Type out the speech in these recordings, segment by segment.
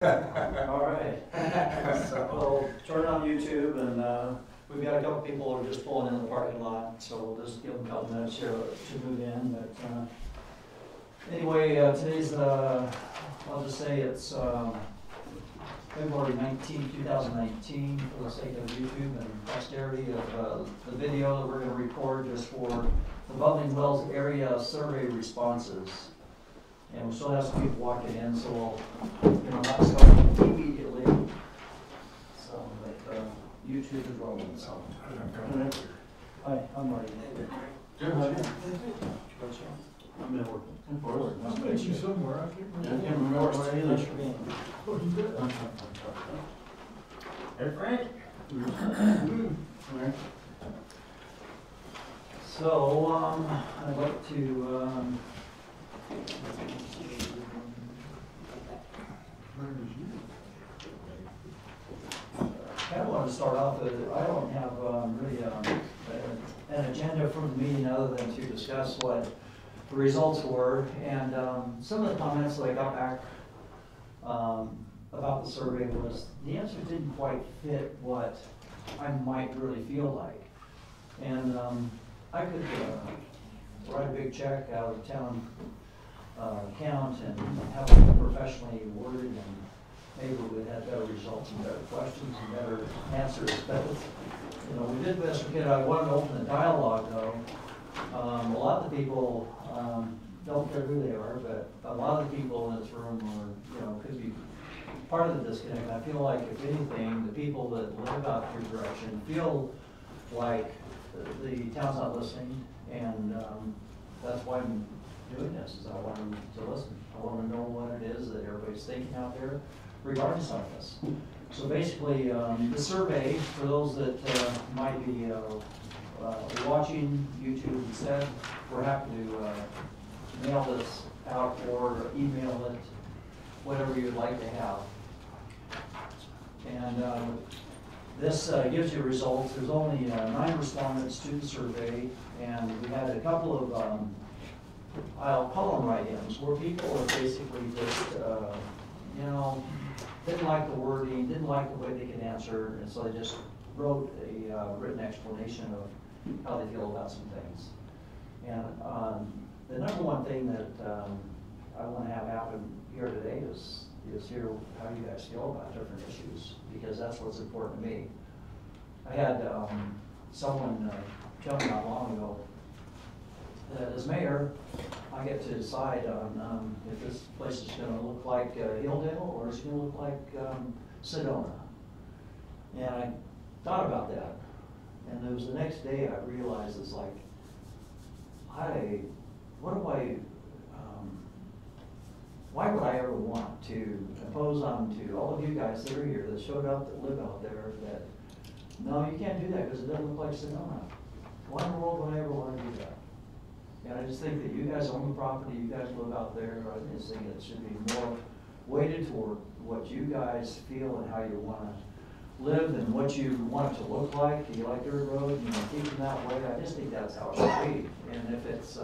All right. So we'll turn on YouTube, and we've got a couple people who are just pulling in the parking lot, so we'll just give them a couple minutes here to move in. But anyway, today's, I'll just say it's February 19, 2019, for the sake of YouTube and posterity of the video that we're going to record just for the Bubbling Wells area survey responses. And we still have some people walking in, so we'll, not start immediately. So, but YouTube is rolling, so. Hi, I'm Marty. Good. I'm at work. I'll meet you somewhere. I can't remember. Thanks for being here. Oh, you did? Hey, Frank. So, I'd like to, I kind of want to start off with, I don't have really an agenda for the meeting other than to discuss what the results were. And some of the comments that I got back about the survey was the answers didn't quite fit what I might really feel like. And I could write a big check out of town account and have it professionally worded, and maybe we'd have better results and better questions and better answers. But we did the best we could. I wanted to open the dialogue, though. A lot of the people don't care who they are, but a lot of the people in this room are, could be part of the disconnect. I feel like, if anything, the people that live out your direction feel like the town's not listening, and that's why I'm doing this, is I want them to listen. I want to know what it is that everybody's thinking out there regarding some of this. So basically, the survey, for those that might be watching YouTube instead, we're happy to mail this out or email it, whatever you'd like to have. And this gives you results. There's only 9 respondents to the survey, and we had a couple of, I'll call them write-ins, where people are basically just, didn't like the wording, didn't like the way they could answer, and so they just wrote a written explanation of how they feel about some things. And the number one thing that I want to have happen here today is hear how you guys feel about different issues, because that's what's important to me. I had someone tell me not long ago that as mayor, I get to decide on if this place is going to look like Hilldale or it's going to look like Sedona. And I thought about that. And it was the next day I realized it's like, why would I ever want to impose onto all of you guys that are here, that showed up, that live out there, that, no, you can't do that because it doesn't look like Sedona. Why in the world would I ever want to do that? And I just think that you guys own the property, you guys live out there. I just think it should be more weighted toward what you guys feel and how you want to live and what you want it to look like. Do you like dirt road? Keep them that way. I just think that's how it should be. And if it's,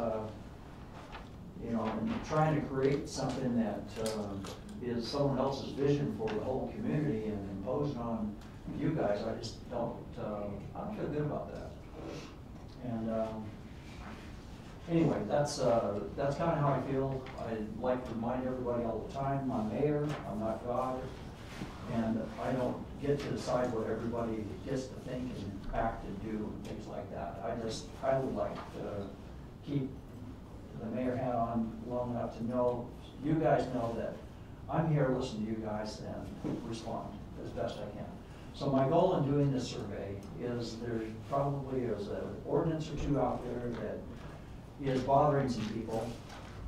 trying to create something that is someone else's vision for the whole community and imposed on you guys, I just don't feel good about that. And anyway, that's kind of how I feel. I like to remind everybody all the time, I'm mayor, I'm not God, and I don't get to decide what everybody gets to think and act and do and things like that. I would like to keep the mayor hat on long enough to know, you guys know that I'm here to listen to you guys and respond as best I can. So my goal in doing this survey is there probably is an ordinance or two out there that is bothering some people,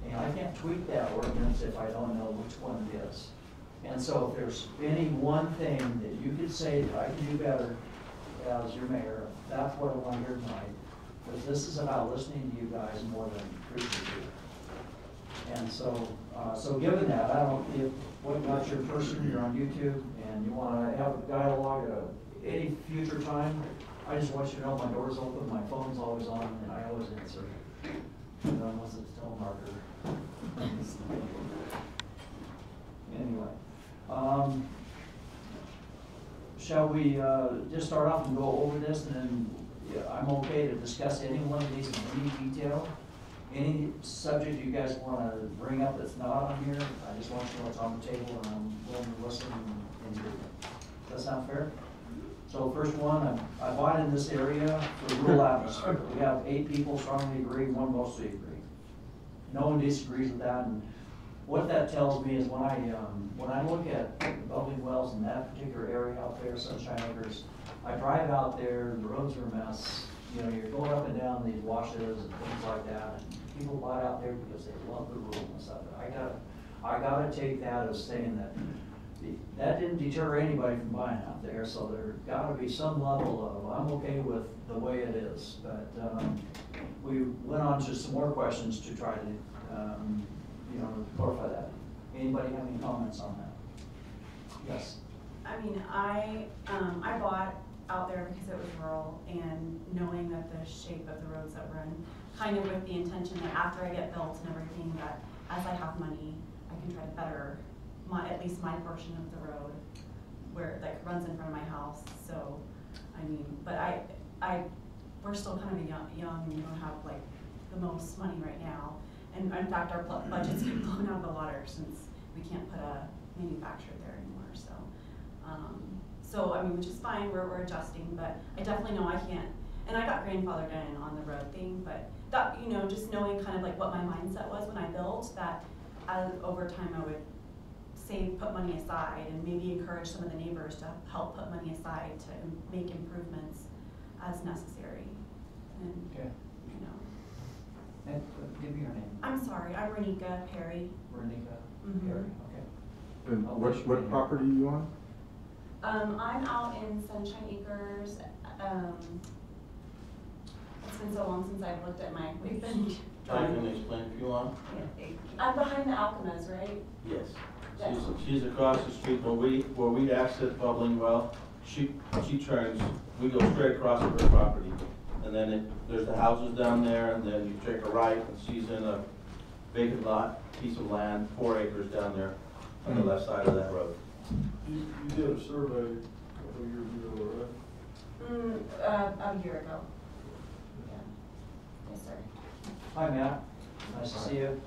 and I can't tweak that ordinance if I don't know which one it is. And so if there's any one thing that you could say that I can do better as your mayor, that's what I want to hear tonight. Because this is about listening to you guys more than preaching to you. And so, given that, if what not your person, you're on YouTube, and you want to have a dialogue at any future time, I just want you to know my door's open, my phone's always on, and I always answer. Unless it's telemarketer. Anyway, Shall we, just start off and go over this, and then yeah, I'm okay to discuss any one of these in any detail? Any subject you guys wanna bring up that's not on here, I just want to know what's on the table, and I'm willing to listen and hear. Does that sound fair? So first one, I bought in this area for rural atmosphere. We have 8 people strongly agree, 1 mostly agree. No one disagrees with that, and what that tells me is when I look at the bubbling wells in that particular area out there, Sunshine Acres, I drive out there, the roads are a mess. You know, you're going up and down these washes and things like that, and people buy out there because they love the ruralness of it. I gotta take that as saying that didn't deter anybody from buying out there, so there gotta be some level of, I'm okay with the way it is. But we went on to some more questions to try to, you know, clarify that. Anybody have any comments on that? Yes? I mean, I bought out there because it was rural, and knowing that the shape of the roads that we're in, kind of with the intention that after I get built and everything, that as I have money, I can try to better at least my portion of the road where it like runs in front of my house. So, I mean, but we're still kind of young and we don't have like the most money right now. And in fact, our budget's been blown out of the water since we can't put a manufacturer there anymore. So I mean, which is fine, we're adjusting, but I definitely know I can't, and I got grandfathered in on the road thing, but that, you know, just knowing kind of like what my mindset was when I built, that over time I would put money aside and maybe encourage some of the neighbors to help put money aside to make improvements as necessary. And, Okay. you know. And give me your name. I'm sorry, I'm Renika Perry. Renika Mhm. Perry, okay. And I'll what, let you what in. property are you on? I'm out in Sunshine Acres. It's been so long since I've looked at we've been I can explain if you want. I'm behind the Alchemas, right? Yes. Yes. She's across the street where we exit Bubbling Well. She turns, we go straight across her property. And then there's the houses down there, and then you take a right, and she's in a vacant lot, piece of land, 4 acres down there on the left side of that road. You did a survey a couple years ago, right? A year ago. Yeah. Yes, sir. Hi, Matt. Nice to see you.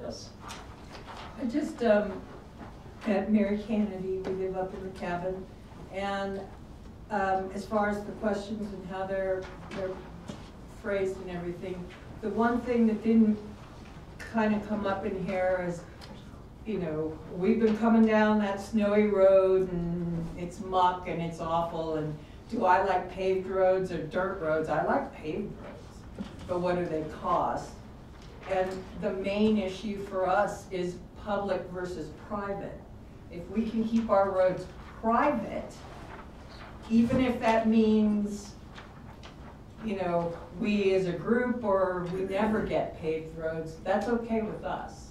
Yes. I just, at Mary Kennedy, we live up in the cabin, and as far as the questions and how they're phrased and everything, the one thing that didn't kind of come up in here is, you know, we've been coming down that snowy road and it's muck and it's awful, and do I like paved roads or dirt roads? I like paved roads, but what do they cost? And the main issue for us is public versus private. If we can keep our roads private, even if that means, you know, we as a group or we never get paved roads, that's okay with us.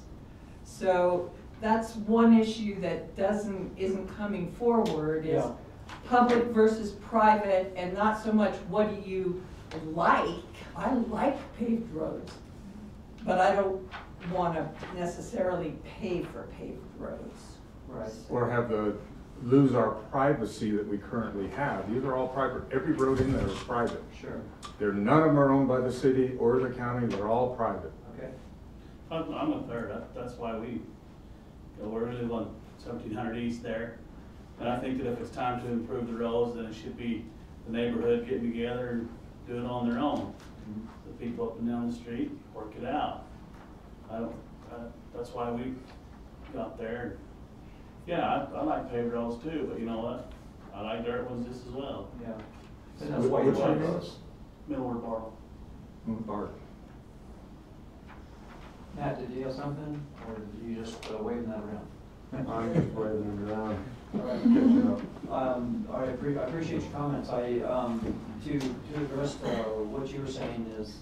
So that's one issue that isn't coming forward is Yeah. public versus private, and not so much what do you like. I like paved roads, but I don't want to necessarily pay for paved roads. Right. Or lose our privacy that we currently have. These are all private, every road in there is private. Sure. None of them are owned by the city or the county, they're all private. Okay. I'm with her, that's why we're really on 1700 East there. And I think that if it's time to improve the roads, then it should be the neighborhood getting together and doing it on their own. The people up and down the street work it out. That's why we got there. Yeah, I like paved roads too, but you know what? I like dirt ones just as well. Yeah. And that's why you What's your like name? those. Middleward Barlow. Bart. Matt, did you have something, or did you just waving that around? I'm just waving it around. All right. I appreciate your comments. To address what you were saying is,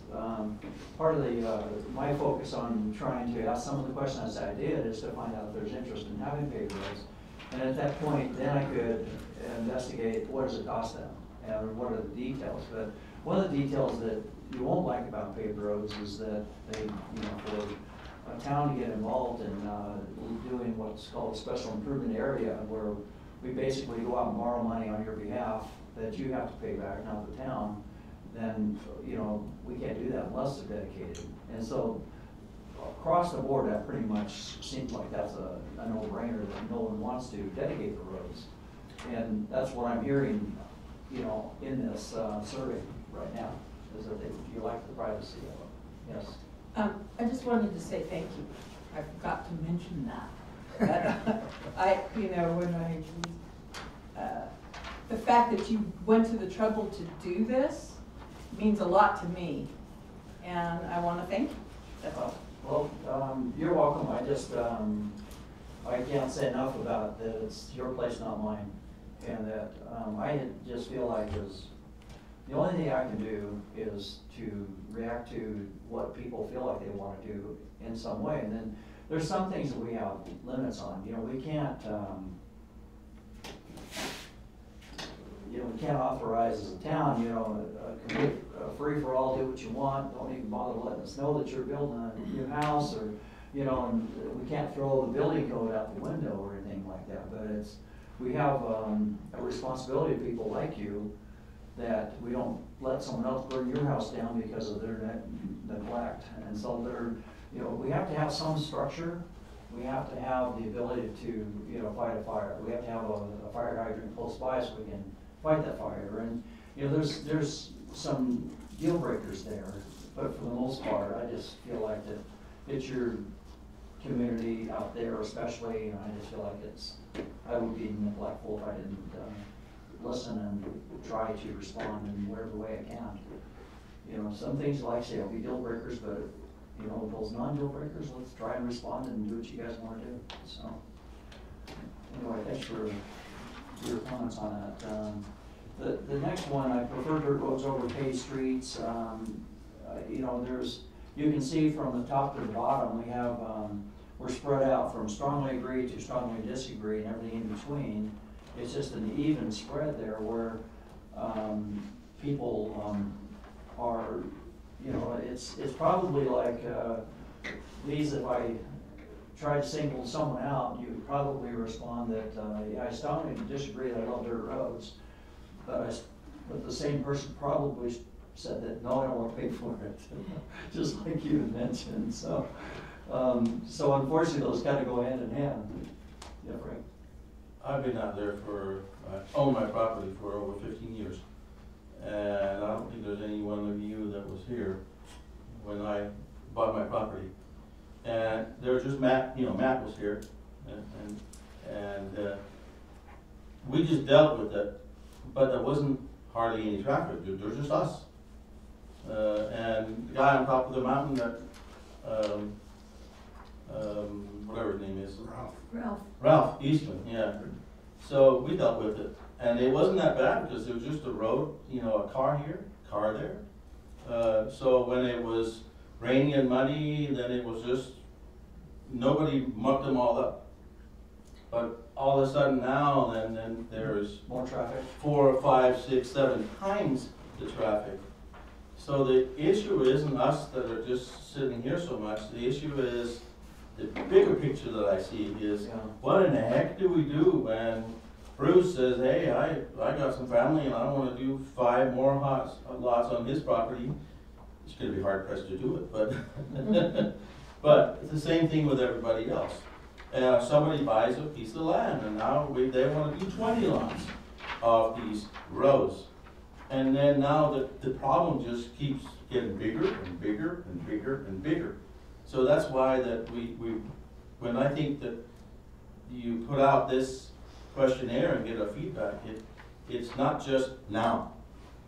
part of my focus on trying to ask some of the questions I did is to find out if there's interest in having paved roads. And at that point, then I could investigate what does it cost them and what are the details. But one of the details that you won't like about paved roads is that they, you know, for a town to get involved in doing what's called a special improvement area, where we basically go out and borrow money on your behalf that you have to pay back, not the town, then, you know, we can't do that unless they're dedicated. And so, across the board, that pretty much seems like that's a no-brainer, that no one wants to dedicate the roads. And that's what I'm hearing, you know, in this survey right now, is that you like the privacy of it. Yes. I just wanted to say thank you. I forgot to mention that. But you know, when the fact that you went to the trouble to do this means a lot to me, and I want to thank you. That's all. Well, you're welcome. I just, I can't say enough about that it's your place, not mine. And that I just feel like the only thing I can do is to react to what people feel like they want to do in some way. And then there's some things that we have limits on. You know, we can't, we can't authorize as a town, you know, a complete free for all, do what you want, don't even bother letting us know that you're building a new house, or, you know, and we can't throw the building code out the window or anything like that. But we have a responsibility to people like you, that we don't let someone else burn your house down because of their neglect. And so you know, we have to have some structure. We have to have the ability to, you know, fight a fire. We have to have a fire hydrant close by so we can fight that fire. And, you know, there's some deal breakers there, but for the most part, I just feel like that it's your community out there especially, and I just feel like I would be neglectful if I didn't listen and try to respond in whatever way I can. You know, some things, like I say, will be deal breakers, but, you know, those non-deal breakers, let's try and respond and do what you guys want to do. So, anyway, thanks for your comments on that. The next one, I prefer dirt roads over paved streets. You know, you can see from the top to the bottom, we have, we're spread out from strongly agree to strongly disagree and everything in between. It's just an even spread there where people are, you know, it's probably like these, if I tried to single someone out, you would probably respond that, yeah, I strongly disagree that I love dirt roads, but the same person probably said that, no, I don't want to pay for it, just like you had mentioned. So, so unfortunately, those kind of go hand in hand. Yeah, Frank. I've been out there I own my property for over 15 years. And I don't think there's any one of you that was here when I bought my property. And there was just Matt, Matt was here. And we just dealt with it, but there wasn't hardly any traffic. There was just us. And the guy on top of the mountain that, whatever his name is. Ralph Eastman, yeah. So we dealt with it. And it wasn't that bad because it was just a road, a car here, car there. So when it was rainy and muddy, then it was just, nobody mucked them all up. But all of a sudden now, then there's more traffic, 4, 5, 6, 7 times the traffic. So the issue isn't us that are just sitting here so much. The issue is, the bigger picture that I see is, what in the heck do we do when Bruce says, hey, I got some family and I want to do 5 more lots on his property. It's going to be hard pressed to do it, but but it's the same thing with everybody else. Somebody buys a piece of land and now they want to do 20 lots of these roads. And then now the problem just keeps getting bigger and bigger and bigger and bigger. So that's why that when I think that you put out this questionnaire and get a feedback, it's not just now.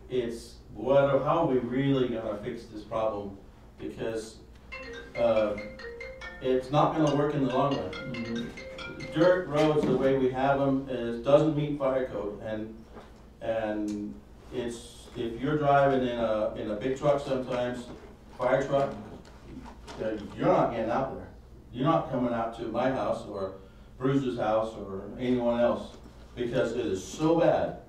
It's how are we really gonna fix this problem? Because it's not gonna work in the long run. Mm-hmm. Dirt roads, the way we have them, doesn't meet fire code, and it's, if you're driving in a big truck sometimes, fire truck, you're not getting out there. You're not coming out to my house or Bruce's house or anyone else because it is so bad.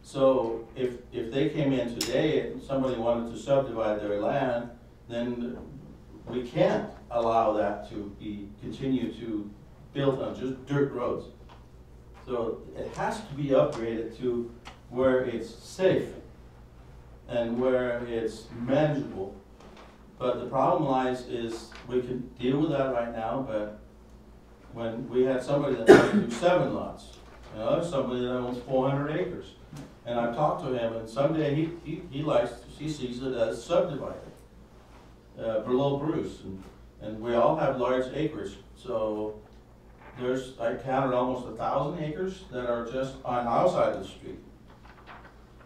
So if they came in today and somebody wanted to subdivide their land, then we can't allow that to continue to build on just dirt roads. So it has to be upgraded to where it's safe and where it's manageable. But the problem lies is, we can deal with that right now, but when we had somebody that wanted to do 7 lots, you know, somebody that owns 400 acres. And I've talked to him, and someday he sees it as subdivided, below Bruce, and we all have large acreage. So I counted almost 1,000 acres that are just on our side of the street.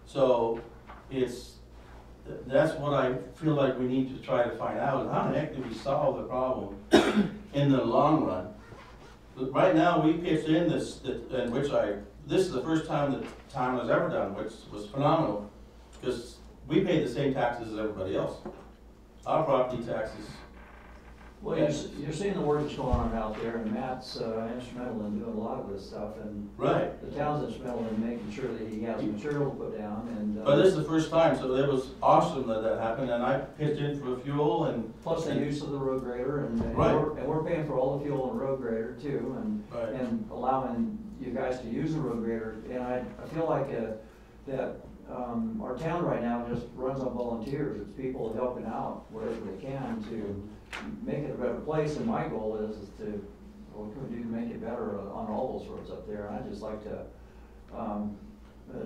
So that's what I feel like we need to try to find out, how the heck do we solve the problem in the long run? But right now, we pitched in this is the first time the town has ever done, which was phenomenal, because we pay the same taxes as everybody else. Our property taxes. Well, you're seeing the work that's going on out there, and Matt's instrumental in doing a lot of this stuff, and Right. the town's instrumental in making sure that he has material to put down, and. But this is the first time, so it was awesome that happened, and I pitched in for fuel and. Plus the use of the road grader, and Right. we're paying for all the fuel and road grader too, Right. and allowing you guys to use the road grader. And I feel like that our town right now just runs on volunteers. It's people helping out wherever they can to make it a better place. And my goal is to, what can we do to make it better on all those roads up there? And I'd just like to,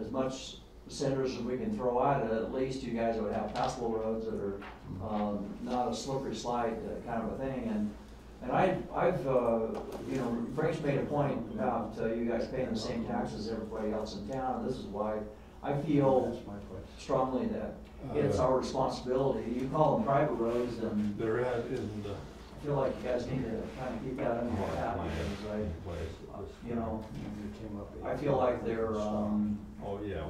as much cinders as we can throw at least you guys would have passable roads that are not a slippery slide kind of a thing. And I've you know, Frank's made a point about you guys paying the same taxes as everybody else in town. This is why I feel strongly that it's our responsibility. You call them private roads, and There isn't I feel like you guys need to kind of keep that under your hat, because you know, I feel like they're, oh, yeah.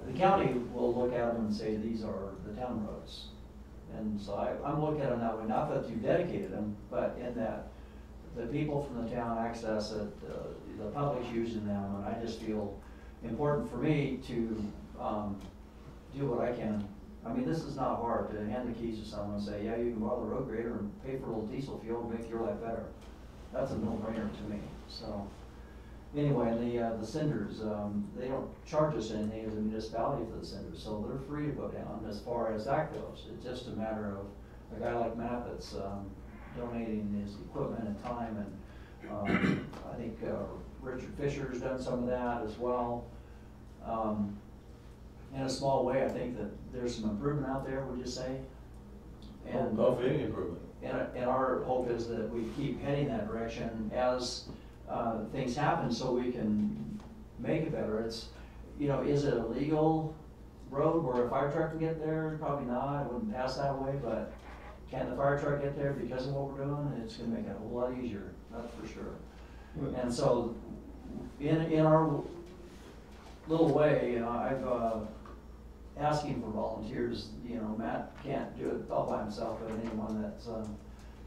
the county will look at them and say, these are the town roads. And so I'm looking at them that way, not that you dedicated them, but in that the people from the town access it, the public's using them, and I just feel important for me to do what I can. I mean, this is not hard to hand the keys to someone and say, yeah, you can borrow the road grader and pay for a little diesel fuel to make your life better. That's a no-brainer to me. So anyway, the cinders, they don't charge us anything as a municipality for the cinders, so they're free to go down as far as that goes. It's just a matter of a guy like Matt that's donating his equipment and time, and I think Richard Fisher's done some of that as well. In a small way, I think that there's some improvement out there, would you say? And Big improvement. And our hope is that we keep heading that direction as things happen, so we can make it better. It's, you know, is it a legal road where a fire truck can get there? Probably not, it wouldn't pass that way, but can the fire truck get there because of what we're doing? It's gonna make it a whole lot easier, that's for sure. And so, in our little way, you know, I've asking for volunteers. You know, Matt can't do it all by himself, but anyone that's,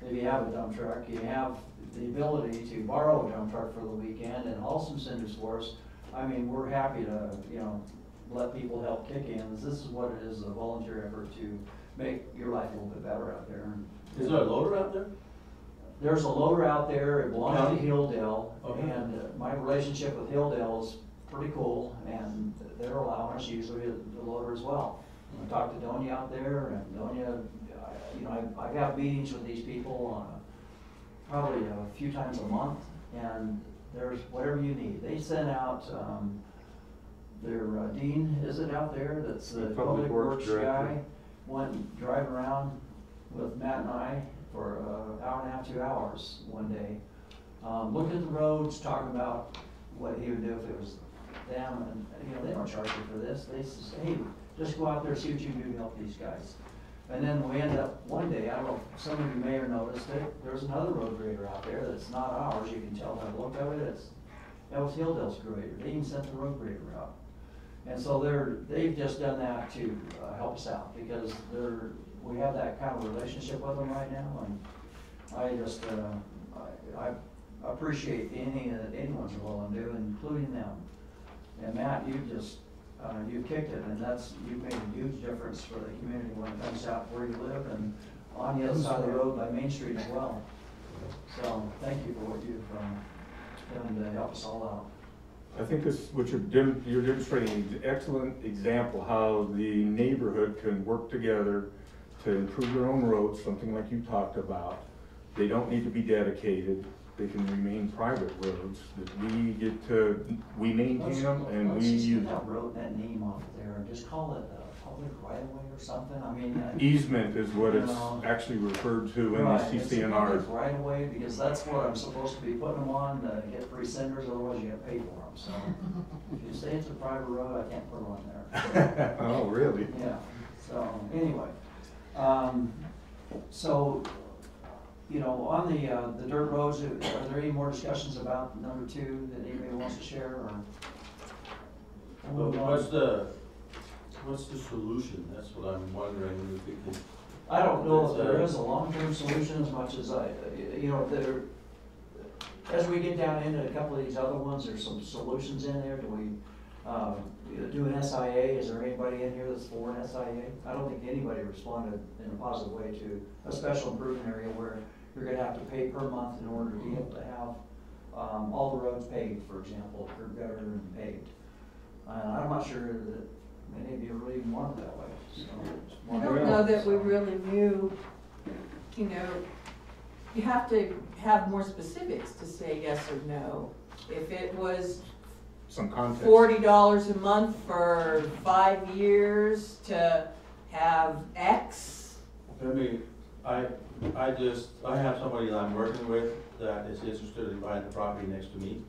if you have a dump truck, you have the ability to borrow a dump truck for the weekend and haul some cinders for us. I mean, we're happy to, you know, let people help kick in. This is what it is, a volunteer effort to make your life a little bit better out there. Is there a loader out there? There's a loader out there, it belongs to County? Hilldale, Okay. and my relationship with Hilldale is pretty cool, and they're allowing us to use the loader as well. I talked to Donia out there, and Donia, you know, I have meetings with these people probably a few times a month, and there's whatever you need. They sent out, their Dean, is it out there, that's the Public Works guy, went driving around with Matt and I for an hour and a half, 2 hours one day. Looking at the roads, talking about what he would do if it was them, and you know, they don't charge you for this. They say, hey, just go out there, see what you can do to help these guys. And then we end up one day, I don't know, some of you may have noticed it, there's another road grader out there that's not ours. You can tell by the look of it, that was Hilldale's grader. They even sent the road grader out. And so they've just done that to help us out, because we have that kind of relationship with them right now, and I just I appreciate anything that anyone's willing to do, including them. And Matt, you've kicked it, and you've made a huge difference for the community when it comes out where you live, and on the other side of the road by Main Street as well. So, thank you for what you've done to help us all out. I think this, what you're demonstrating an excellent example how the neighborhood can work together to improve their own roads, something like you talked about. They don't need to be dedicated, they can remain private roads, that we maintain them and we Let's just use get them. that road, that name off there and just call it a public right of way or something, I mean. Easement is what it's No. actually referred to in Right, the it's a CCNRs. public right of way, because that's what I'm supposed to be putting them on, to get free cinders, otherwise you gotta pay for them, so. If you say it's a private road, I can't put them on there. Oh, really? Yeah, so, anyway, so, you know, on the dirt roads, are there any more discussions about number 2 that anybody wants to share, or? But what's the solution? That's what I'm wondering, if we could. I don't know if there is a long-term solution as much as you know, as we get down into a couple of these other ones, there's some solutions in there. Do we do an SIA? Is there anybody in here that's for an SIA? I don't think anybody responded in a positive way to a special improvement area where you're gonna have to pay per month in order to be able to have all the roads paved, for example, curb gutter and paved. I'm not sure that many of you really even want it that way, so. I don't know that we really knew, you know, you have to have more specifics to say yes or no. If it was Some context. $40 a month for 5 years to have X, I mean, I have somebody that I'm working with that is interested in buying the property next to me.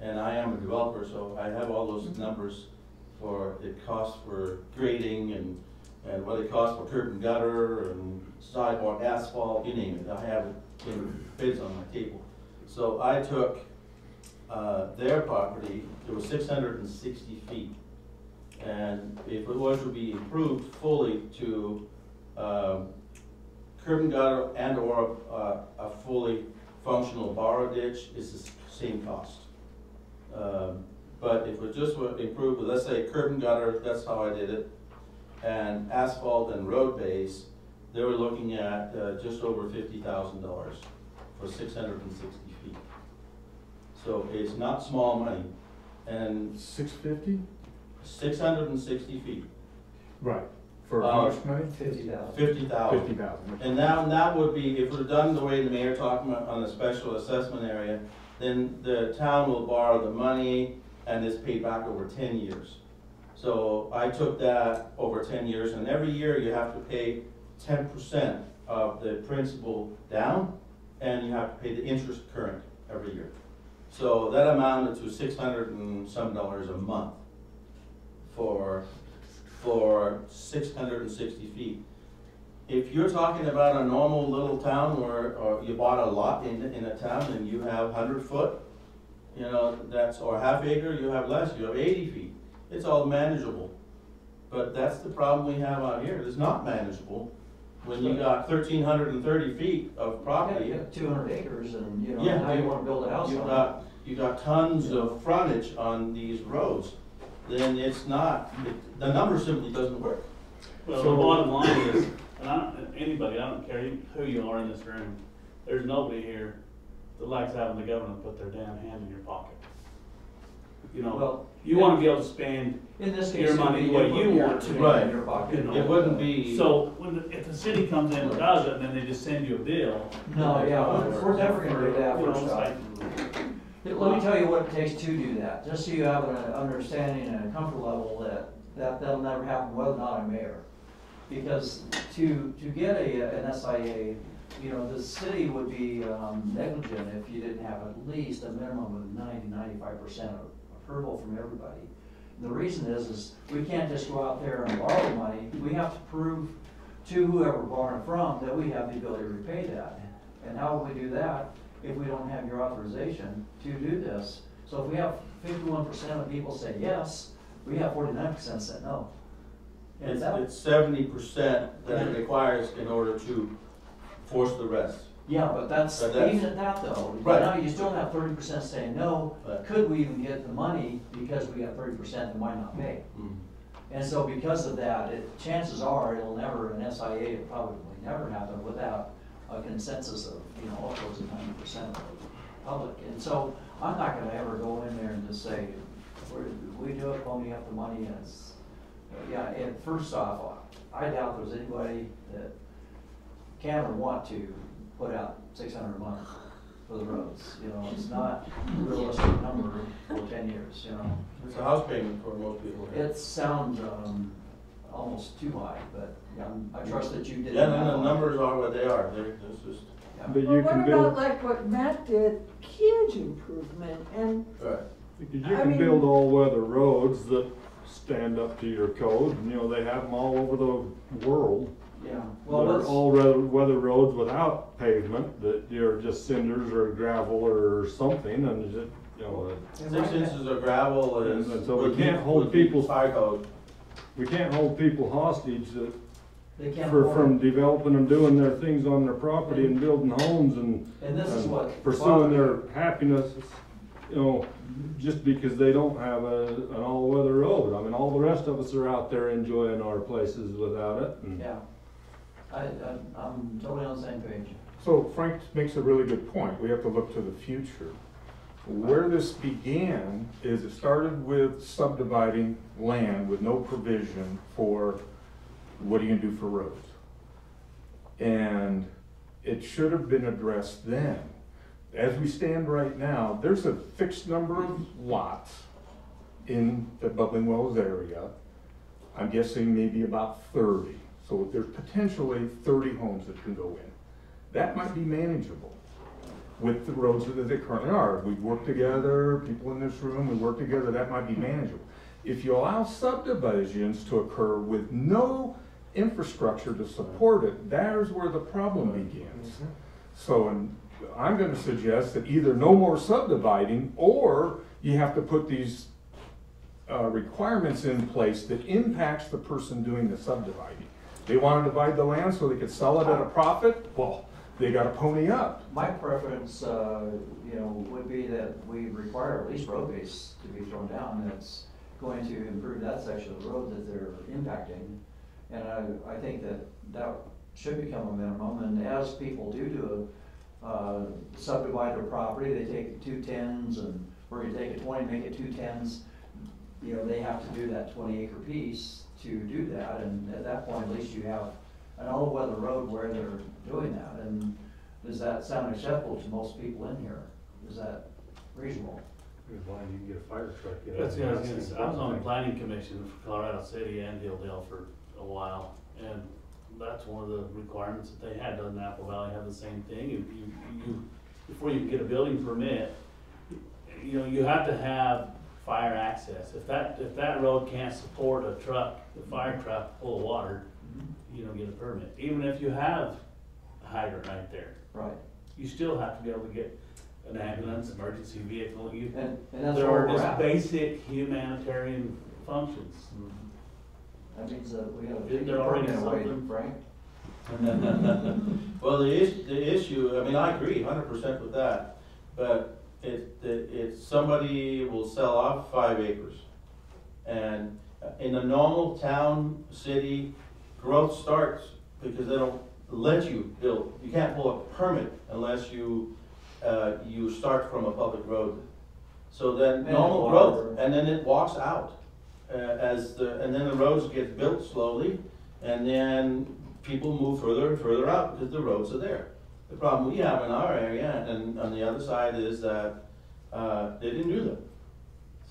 And I am a developer, so I have all those numbers for it costs for grading and what it costs for curb and gutter and sidewalk, asphalt, you name it. I have it in bids on my table. So I took their property, it was 660 feet. And if it was to be improved fully to curb and gutter and or a fully functional borrow ditch, it's the same cost. But if it just were improved, let's say curb and gutter, that's how I did it, and asphalt and road base, they were looking at just over $50,000 for 660 feet. So it's not small money, and 650? 660 feet, Right. For how much money? 50,000. 50,000. 50,000. And now that would be, if we're done the way the mayor talking about on the special assessment area, then the town will borrow the money and it's paid back over 10 years. So I took that over 10 years, and every year you have to pay 10% of the principal down, and you have to pay the interest current every year. So that amounted to $600 and some a month for 660 feet. If you're talking about a normal little town where you bought a lot in a town and you have 100 foot, you know, or half acre, you have less, you have 80 feet. It's all manageable. But that's the problem we have out here. It's not manageable. When you got 1,330 feet of Yeah, property, you have 200 acres and, you know, Yeah, now you wanna build a house on it. you got tons of frontage on these roads, then it's not, the number simply doesn't work. Well, So- the bottom line is, and I don't care who you are in this room, there's nobody here that likes having the government put their damn hand in your pocket. You know, Well, you wanna be able to spend, in this case, your money the way you want to. Right. in your pocket. You know. It wouldn't be. so if the city comes in and does it, and then they just send you a bill. No, yeah, we're never gonna do that You know, first it's off. like, Let me tell you what it takes to do that, just so you have an understanding and a comfort level that'll never happen, whether or not I'm mayor. Because to get an SIA, you know, the city would be negligent if you didn't have at least a minimum of 95% approval from everybody. And the reason is we can't just go out there and borrow money, we have to prove to whoever we're borrowing from that we have the ability to repay that. And how will we do that if we don't have your authorization to do this? So if we have 51% of people say yes, we have 49% say no. And It's 70% that it requires in order to force the rest. yeah, but that's, But that's- even at that though, Right. now you still have 30% saying no. Right. Could we even get the money because we got 30% that might not pay? Mm. And so because of that, chances are it'll never, an SIA will probably never happen without a consensus of, upwards of 90% of the public. And so I'm not gonna ever go in there and just say, we do it, pony up the money, and it's, and first off, I doubt there's anybody that can or want to put out $600 a month for the roads. It's not a realistic number for 10 years, It's a house payment for most people. It sounds almost too high, but I trust that you did. Yeah, and the numbers are what they are, it's just, Yeah. But Well, you what can about build, like what Matt did, huge improvement, and right. you I can mean- build all-weather roads that stand up to your code, and, they have them all over the world. Yeah, well, They're let's, all-weather roads without pavement, that you're just cinders or gravel or something, and just, 6 inches of gravel is. And so we would can't meet- hold would meet people's- fire code. we can't hold people hostage that they can't from afford it. developing and doing their things on their property and building homes and And this is what. pursuing their happiness, just because they don't have an all-weather road. I mean, all the rest of us are out there enjoying our places without it. and- Yeah. I'm totally on the same page. So Frank makes a really good point. We have to look to the future. Where this began is it started with subdividing land with no provision for what are you gonna do for roads? And it should have been addressed then. As we stand right now, there's a fixed number of lots in the Bubbling Wells area. I'm guessing maybe about 30. So there's potentially 30 homes that can go in. That might be manageable with the roads that they currently are. We work together, people in this room, we work together, that might be manageable. If you allow subdivisions to occur with no infrastructure to support it, there's where the problem begins. So I'm gonna suggest that either no more subdividing, or you have to put these requirements in place that impacts the person doing the subdividing. They want to divide the land so they could sell it at a profit, well, they gotta pony up. My preference, would be that we require at least road base to be thrown down. That's going to improve that section of the road that they're impacting. And I think that should become a minimum. And as people do subdivide their property, they take 2 10s, and we're gonna take a 20, make it 2 10s. They have to do that 20-acre piece to do that. And at that point, at least you have an all-weather road where they're doing that. And does that sound acceptable to most people in here? Is that reasonable? You can get a fire truck. That's, I was on the planning commission for Colorado City and Hildale for a while, and that's one of the requirements that they had. Doesn't Apple Valley have the same thing? You before you can get a building permit, you have to have fire access. If that road can't support a truck, the fire truck full of water, you don't get a permit. Even if you have a hydrant right there, Right. you still have to be able to get an ambulance, emergency vehicle. And that's There where are we're just at. basic humanitarian functions. That means that we gotta take They're the already permit away, something. Frank. Well, the issue, I mean, I agree 100% with that, but it's somebody will sell off 5 acres. And in a normal town, city, growth starts because they don't let you build. You can't pull a permit unless you start from a public road. So then And normal water. growth, and then it walks out. And then the roads get built slowly, and then people move further and further out because the roads are there. The problem we have in our area and on the other side is that they didn't do that.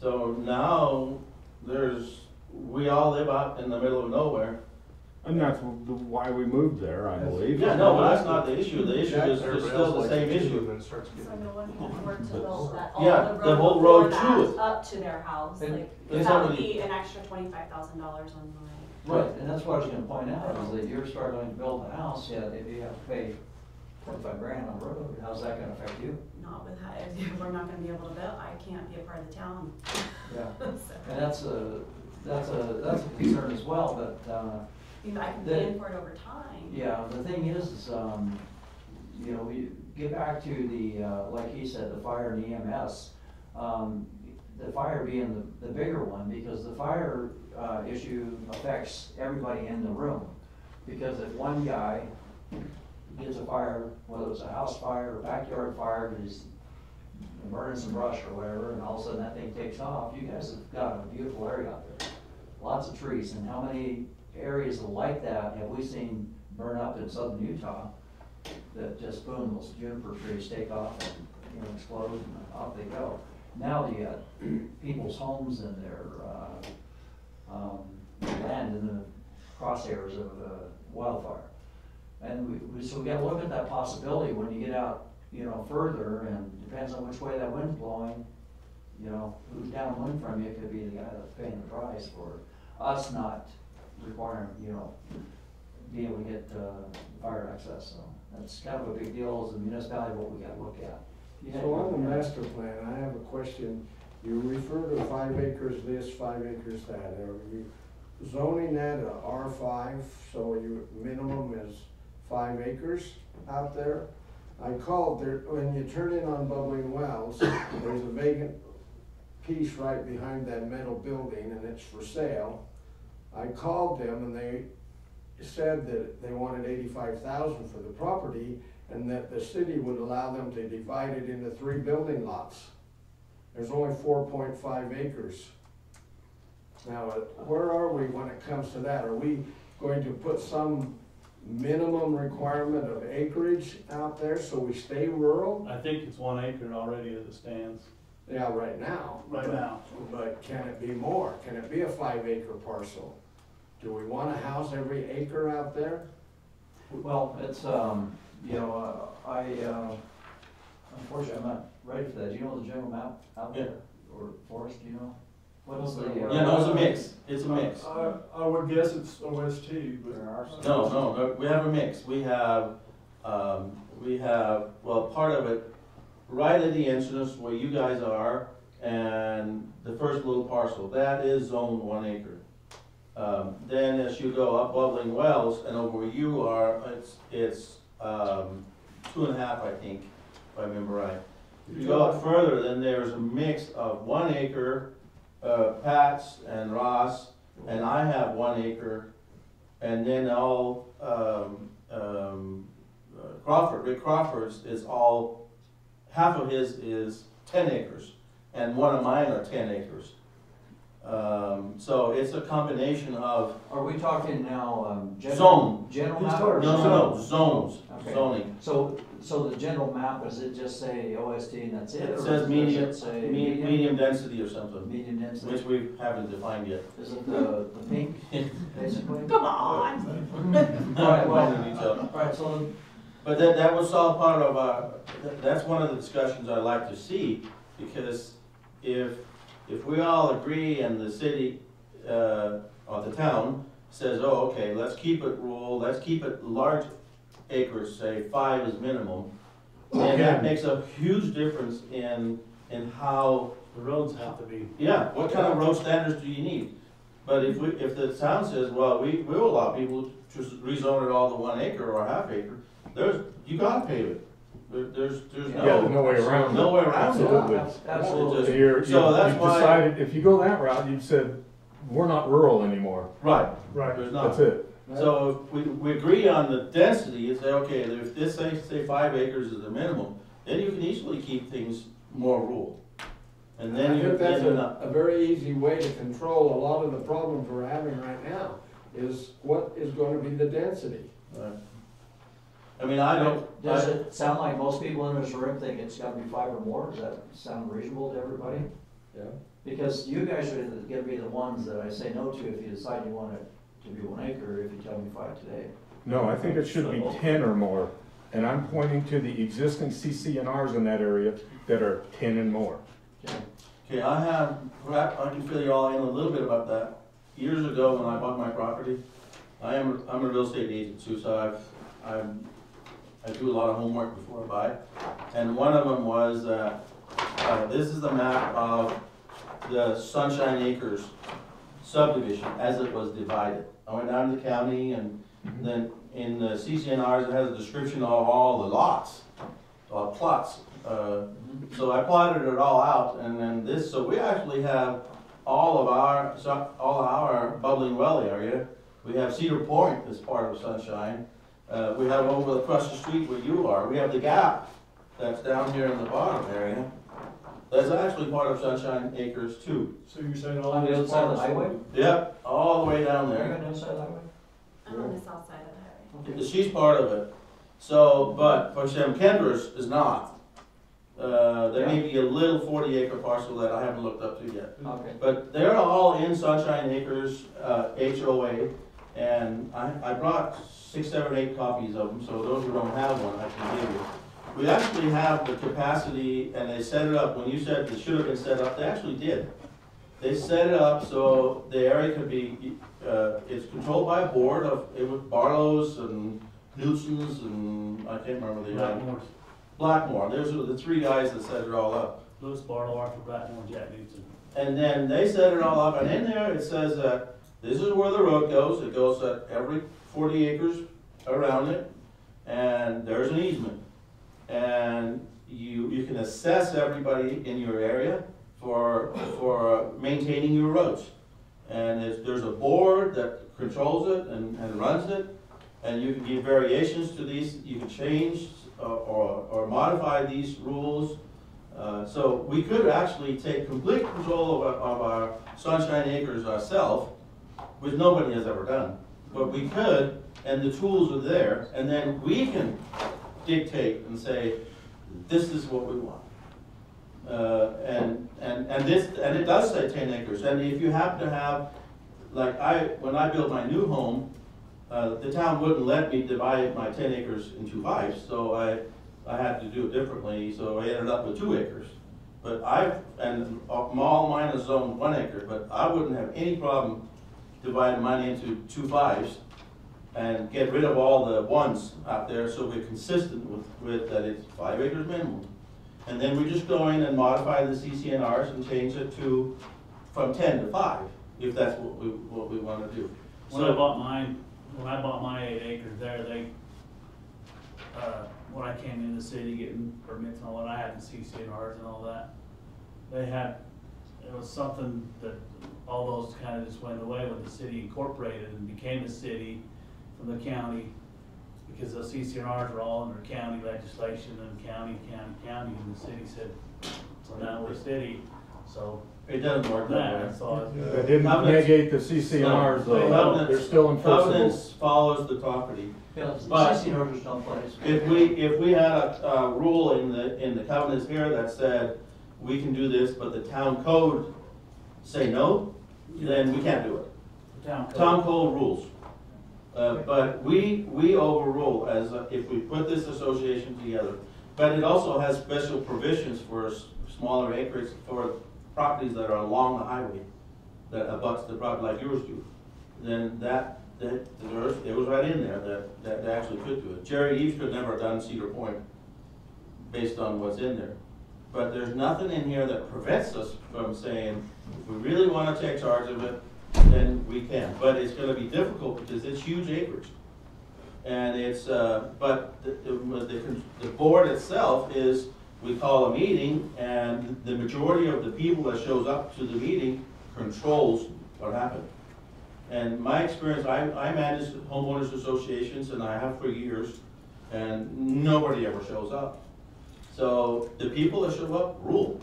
So now we all live out in the middle of nowhere. And that's why we moved there, I believe. Yeah, no, but that's not the issue. The issue is still the same issue. So no one can afford to build that, Yeah, all the the whole road road before to that, it. up to their house, And- like, and that would somebody- be an extra $25,000 on mine. Right, and that's what I was gonna point out, is that you're starting to build a house, yet if you have to pay 25 grand on the road, how's that gonna affect you? Not with that, if we're not gonna be able to build, I can't be a part of the town. Yeah. So, And that's a concern as well, but, I can The- pay for it over time. yeah, the thing is, we get back to the, like he said, the fire and EMS. the fire being the bigger one, because the fire, issue affects everybody in the room. Because if one guy gets a fire, whether it's a house fire or backyard fire, he's burning some brush or whatever, and all of a sudden that thing takes off, you guys have got a beautiful area out there. Lots of trees, and how many areas like that have we seen burn up in southern Utah that just boom, those juniper trees take off and, you know, explode and off they go. Now you got people's homes and their, land in the crosshairs of wildfire. And so we gotta look at that possibility when you get out, you know, further, and depends on which way that wind's blowing, you know, who's downwind from you could be the guy that's paying the price for us not requiring, you know, be able to get, fire access, so that's kind of a big deal as a municipality, what we gotta look at. Yeah, So on the master plan, I have a question. You refer to 5 acres this, 5 acres that. Are you zoning that a R5, so your minimum is 5 acres out there? I called there, when you turn in on Bubbling Wells, there's a vacant piece right behind that metal building and it's for sale. I called them and they said that they wanted $85,000 for the property and that the city would allow them to divide it into 3 building lots. There's only 4.5 acres. Now, where are we when it comes to that? Are we going to put some minimum requirement of acreage out there so we stay rural? I think it's 1 acre already as it stands. Yeah, right now. Right now. But can it be more? Can it be a 5 acre parcel? Do we want to house every acre out there? Well, it's, you know, unfortunately, I'm not ready for that. Do you know the general map out there? Or Forrest, do you know? What is the? Yeah, no, it's a mix, it's a mix. I would guess it's OST, but. No, we have a mix. We have, well, part of it, right at the entrance where you guys are, and the first little parcel, that is zoned 1 acre. Then as you go up Bubbling Wells, and over where you are, it's 2.5, I think, if I remember right. If you go up further, then there's a mix of 1 acre, Pat's and Ross, and I have 1 acre, and then all, Rick Crawford's is all, half of his is 10 acres, and one of mine are 10 acres. So it's a combination of Are we talking now, Zone. general He's map or? talking- no, zones, Okay. zoning. So the general map, does it just say OST and that's it? It or says does medium, it say medium density or something, Medium density? which we haven't defined yet. Is it the pink, basically? Come on! Alright, Well, alright, so, But that was all part of, that's one of the discussions I like to see, because if we all agree and the city, or the town says, oh, okay, let's keep it rural, let's keep it large acres, say 5 is minimum, and that makes a huge difference in how, The roads have to be. yeah, what kind of road standards do you need? But if the town says, well, we will allow people to rezone it all to 1 acre or a 1/2 acre, you gotta pave it. There's Yeah, there's no way around it. no way around it. Absolutely. absolutely. Just- You've So that's why- decided, if you go that route, you've said, we're not rural anymore. Right, Right. there's not. That's it. So if we agree on the density and say, okay, if this say 5 acres is the minimum, then you can easily keep things more rural. And then I you, think that's then you're not, a very easy way to control a lot of the problems we're having right now, is what is gonna be the density. right. I mean, I don't. Does it sound like most people in this room think it's gotta be 5 or more? Does that sound reasonable to everybody? Yeah. Because you guys are gonna be the ones that I say no to if you decide you want it to be 1 acre, if you tell me 5 today. No, I think it should be 10 or more. And I'm pointing to the existing CCNRs in that area that are 10 and more. Okay, I can fill you all in a little bit about that. Years ago, when I bought my property, I'm a real estate agent too, so I do a lot of homework before I buy. And one of them was, this is the map of the Sunshine Acres subdivision as it was divided. I went down to the county, and then in the CCNRs, it has a description of all the lots, plots. So I plotted it all out, and then this, so we actually have all of our bubbling well area. We have Cedar Point as part of Sunshine. We have over across the street where you are, we have the Gap that's down here in the bottom area. That's actually part of Sunshine Acres too. So you're saying all On the other these side of the parcels? highway? Yep, all the way down Are you there. on the other side of the highway? I'm on the south side of the highway. Okay. She's part of it. So, but for Sam Kenders is not. There may be a little 40-acre parcel that I haven't looked up to yet. Okay. But they're all in Sunshine Acres, HOA, and I brought 6, 7, 8 copies of them, so those who don't have one, I can give you. We actually have the capacity, and they set it up, when you said it should have been set up, they actually did. They set it up so the area could be, it's controlled by a board of, it was Barlow's and Newson's and I can't remember the other. Blackmore's, Blackmore, those are the 3 guys that set it all up. Lewis Barlow, Arthur Blackmore, Jack Newton. And then they set it all up, and in there it says that this is where the road goes. It goes at every 40 acres around it, and there's an easement. And you can assess everybody in your area for maintaining your roads. And there's a board that controls it and runs it, and you can give variations to these. You can change or modify these rules. So we could actually take complete control of our Sunshine Acres ourselves, which nobody has ever done. But we could, and the tools are there, and then we can dictate and say, this is what we want. And it does say 10 acres. And if you happen to have, like when I built my new home, the town wouldn't let me divide my 10 acres into 5, so I had to do it differently, so I ended up with 2 acres. But all mine is zoned 1 acre, but I wouldn't have any problem dividing mine into 2 5s and get rid of all the 1s out there so we're consistent with that it's 5 acres minimum. And then we just go in and modify the CCNRs and change it from 10 to 5, if that's what we want to do. When I bought my 8 acres there, when I came in the city getting permits and all that, I had the CCNRs and all that. It was something that all those kind of just went away when the city incorporated and became a city from the county, because the CCNRs were all under county legislation and county, and the city said, so now we're city, so. It doesn't work that way. So That didn't negate the CCNRs though, they're still enforceable. Covenants follows the property. Yeah, But- CC orders don't play. If we had a rule in the covenants here that said, we can do this, but the town code say no, then we can't do it. Town code rules. But we overrule if we put this association together. But it also has special provisions for smaller acreage for properties that are along the highway, that abuts the property like yours do. Then it was right in there that they actually could do it. Jerry Eves could never have done Cedar Point based on what's in there. But there's nothing in here that prevents us from saying, if we really want to take charge of it, then we can. But it's going to be difficult because it's huge acreage. And it's, but the board itself is, we call a meeting, and the majority of the people that shows up to the meeting controls what happened. And my experience, I manage homeowners associations, and I have for years, and nobody ever shows up. So the people that show up rule.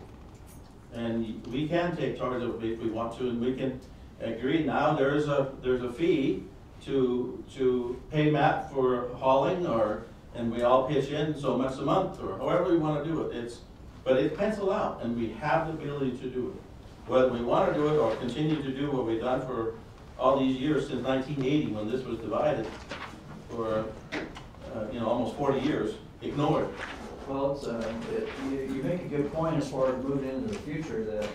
And we can take charge of it if we want to, and we can agree. Now there's a fee to pay Matt for hauling, and we all pitch in so much a month, or however we want to do it. But it's penciled out, and we have the ability to do it. Whether we want to do it or continue to do what we've done for all these years since 1980, when this was divided, for almost 40 years, ignore it. Well, you make a good point as far as moving into the future, that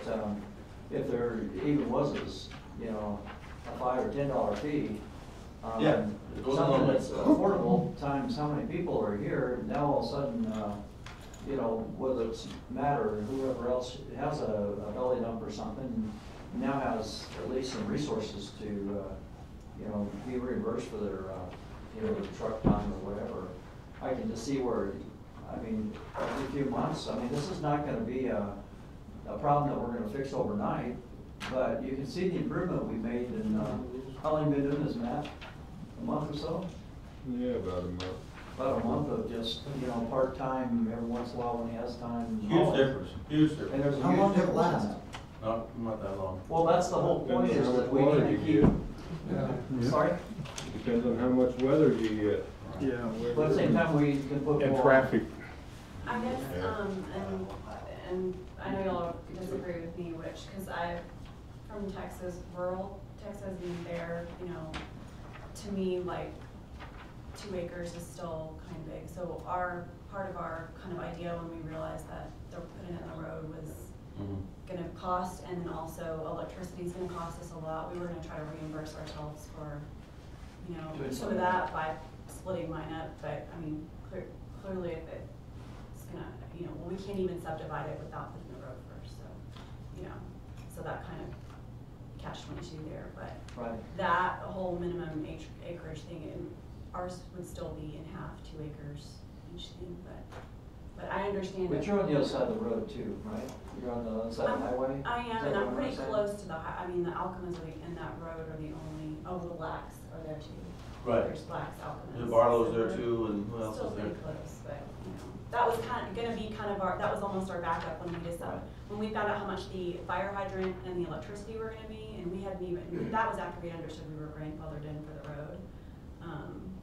if there even was a $5 or $10 fee, Yeah, it goes a long something way. that's affordable times how many people are here, now all of a sudden, whether it's Matt or whoever else has a belly dump or something, now has at least some resources to, be reimbursed for their, truck time or whatever. I can just see where, I mean, every few months. I mean, this is not gonna be a problem that we're gonna fix overnight, but you can see the improvement we made in, how long you been doing this, Matt? A month or so? Yeah, about a month. About a month of just, part-time, every once in a while when he has time. Huge difference, huge And difference. there's a How huge long did it difference in last? that. Not that long. Well, that's the whole point, is Depends on how that much we water can you keep, get. sorry? Depends on how much weather you get. Yeah. But at the same time, we can put more. And traffic. I guess, and I know y'all disagree with me, cause I'm from Texas, rural Texas, and there, to me, like, 2 acres is still kind of big. So part of our kind of idea when we realized that they're putting in the road was gonna cost, and then also electricity's gonna cost us a lot. We were gonna try to reimburse ourselves for, some of that by splitting mine up, but I mean, clearly if it's gonna, we can't even subdivide it without putting the road first, so, so that kind of catch-22 there, but Right. that whole minimum acreage thing, and ours would still be in half, 2 acres each thing, but I understand. But you're on the other side of the road too, right? You're on the other side of the highway? I Is am, that and what I'm pretty saying? close to the the Alchemas in that road are the only, the Blacks are there too. Right. There's Blacks, Alchemas. The Barlow's there too, and who else Still is there? pretty close, but, that was gonna be that was almost our backup when we decided, when we found out how much the fire hydrant and the electricity were gonna be, and we hadn't even, that was after we understood we were grandfathered in for the road.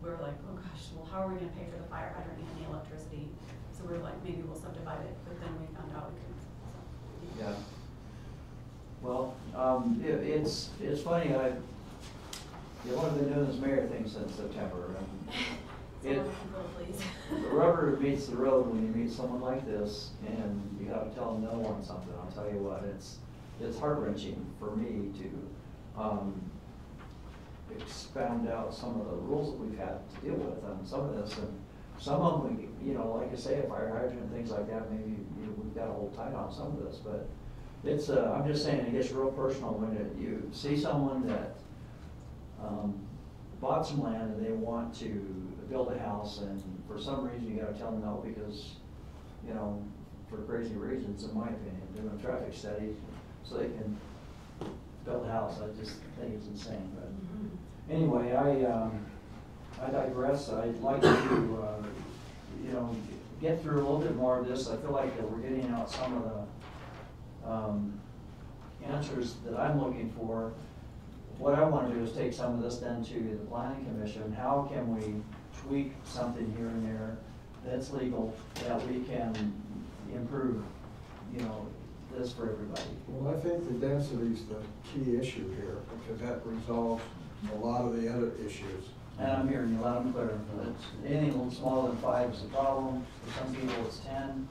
We were like, oh gosh, well, how are we gonna pay for the fire hydrant and the electricity? So we were like, maybe we'll subdivide it, but then we found out we couldn't, so. Yeah. Well, it's funny, you've only been doing this mayor thing since September, and So please. the rubber meets the road when you meet someone like this, and you gotta tell them no on something. I'll tell you what, it's heart-wrenching for me to, expound out some of the rules that we've had to deal with on some of this, and some of them, like I say, a fire hydrant and things like that, maybe, we've got to hold tight on some of this, but it's, I'm just saying, it gets real personal when you see someone that, bought some land and they want to build a house, and for some reason you gotta tell them no because, for crazy reasons, in my opinion, doing a traffic study so they can build a house. I just think it's insane, but anyway, I digress. I'd like to, get through a little bit more of this. I feel like that we're getting out some of the answers that I'm looking for. What I want to do is take some of this then to the planning commission. How can we tweak something here and there that's legal, that we can improve, this for everybody? Well, I think the density is the key issue here, because that resolves a lot of the other issues. And I'm hearing you loud and clear. Anything a little smaller than 5 is a problem. For some people, it's 10.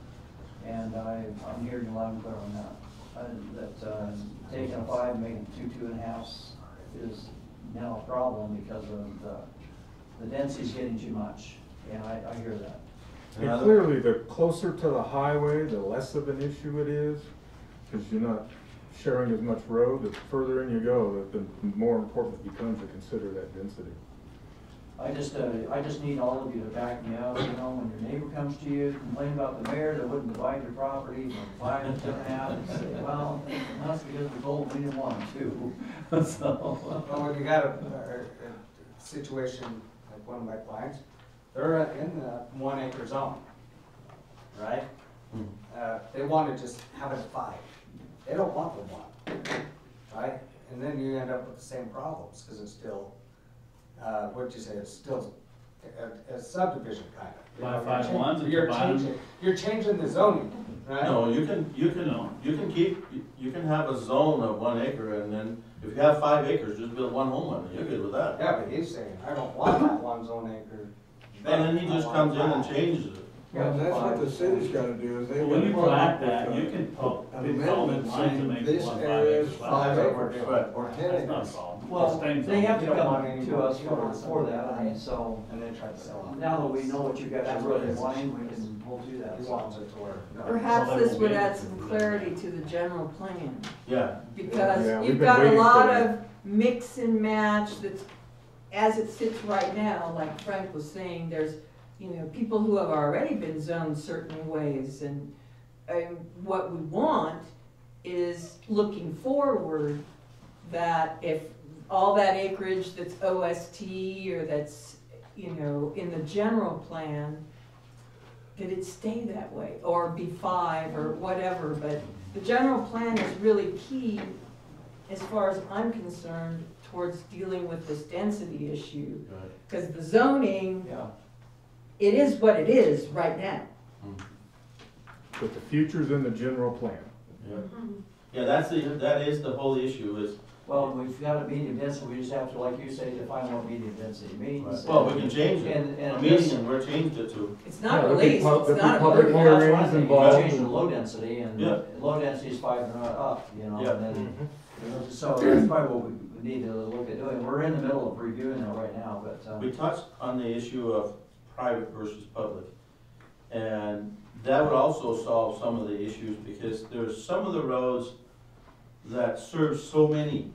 And I'm hearing you loud and clear on that. Taking a 5 and making 2, 2.5 is now a problem because of the density is getting too much. And I hear that. And clearly, the closer to the highway, the less of an issue it is, because you're not sharing as much road. The further in you go, the more important it becomes to consider that density. I just need all of you to back me up, when your neighbor comes to you, complain about the mayor that wouldn't divide your property from 5 to 2.5, and say, well, that's because we told them we didn't want them to. So. Well, when you got a situation like one of my clients, they're in the 1 acre zone, right? They want to just have it 5. They don't want the 1, right? And then you end up with the same problems, because it's still, what'd you say, it's still a subdivision kind of. By 5 ones, and You're combine them. changing, you're changing the zoning, right? No, you can have a zone of 1 acre, and then if you have 5 acres, just build 1 home on it, you're good with that. Yeah, but he's saying, I don't want that 1 zone acre. And then he just I comes want in and 5. changes it. Well, that's what the city's gotta do, is they. Well, when you gotta come plat up with that, a- you can put an big column amendment lines and saying make this one 5 area is acres. 5 acres, Right. or 10 That's not a acres. problem. Well, Same they have to You don't want come any to more. us You don't want for that, somebody and so, And then try to sell it. now that we know what you guys That's are what really it is. wanting, we'll do that. He wants it to work. Perhaps So this they would will add be- some clarity to the general plan, Yeah. because Yeah, we've you've been got a waiting for lot that. of mix and match that's, as it sits right now, like Frank was saying, there's you know, people who have already been zoned certain ways, and what we want is looking forward, that if all that acreage that's OST or that's, you know, in the general plan, that it stay that way, or B5 or whatever, but the general plan is really key, as far as I'm concerned, towards dealing with this density issue. Right. Because the zoning, Yeah. it is what it is right now. But the future's in the general plan. Yeah, yeah, that is the whole issue is, Well, we've got a medium density, we just have to, like you say, define what medium density means. well, we can change it. And A median, we're changed it to. It's not Yeah, there'll be released, pub- it's there'll be not public approved. Well, that's hearings one thing, you involved. change the low density, and Yeah. low density is 5 and up, you know, Yeah. and then, so that's probably what we need to look at doing. We're in the middle of reviewing it right now, but, We touched on the issue of private versus public. And that would also solve some of the issues, because there's some of the roads that serve so many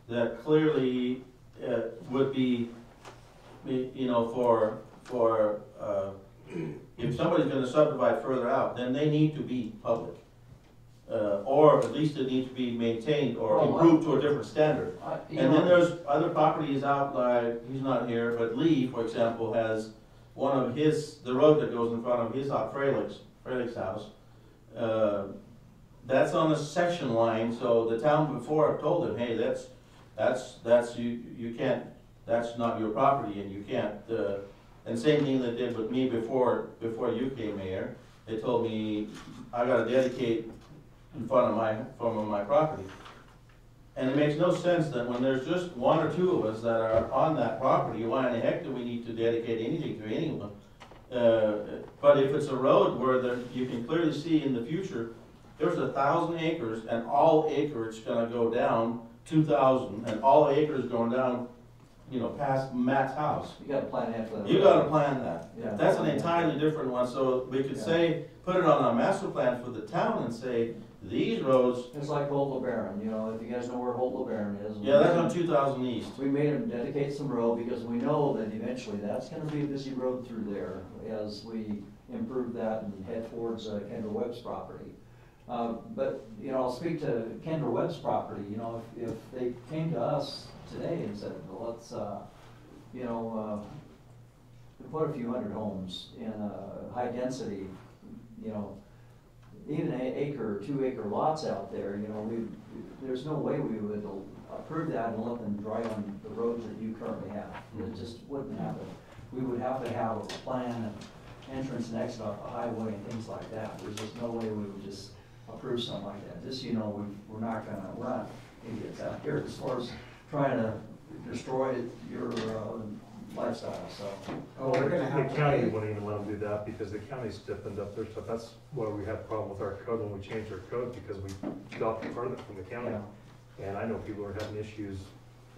that clearly would be, you know, if somebody's gonna subdivide further out, then they need to be public. Or at least it needs to be maintained or Well, improved to a different standard. you And know, then there's other properties out, like, he's not here, but Lee, for example, has one of his, the road that goes in front of his, Frelick's house. That's on a section line, so the town before told him, hey, you can't, that's not your property and you can't, and same thing they did with me before you came, Mayor. They told me, I gotta dedicate in front of my property. And it makes no sense that when there's just one or two of us that are on that property, why in the heck do we need to dedicate anything to anyone? But if it's a road where you can clearly see in the future, there's 1,000 acres and all acreage gonna go down 2,000 and all acres going down, you know, past Matt's house. you gotta plan ahead for that. You gotta plan that. Yeah. That's an entirely different one, so we could say, put it on a master plan for the town and say, these roads, It's like Old LeBaron, you know, if you guys know where Old LeBaron is. yeah, that's on 2,000 East. We made them dedicate some road because we know that eventually that's gonna be a busy road through there as we improve that and head towards Kendra Webb's property. But, you know, I'll speak to Kendra Webb's property, you know, if they came to us today and said, well, let's, you know, put a few hundred homes in a high density, you know, even acre or 2 acre lots out there, you know, there's no way we would approve that and let them drive on the roads that you currently have. It just wouldn't happen. We would have to have a plan and entrance and exit off the highway and things like that. There's just no way we would just approve something like that. Just, you know, we're not idiots out here as far as trying to destroy your lifestyle, so. Oh, we're gonna have The to county pay. wouldn't even let them do that because the county's stiffened up their stuff. That's why we had a problem with our code when we changed our code, because we adopted part of it from the county. Yeah. And I know people are having issues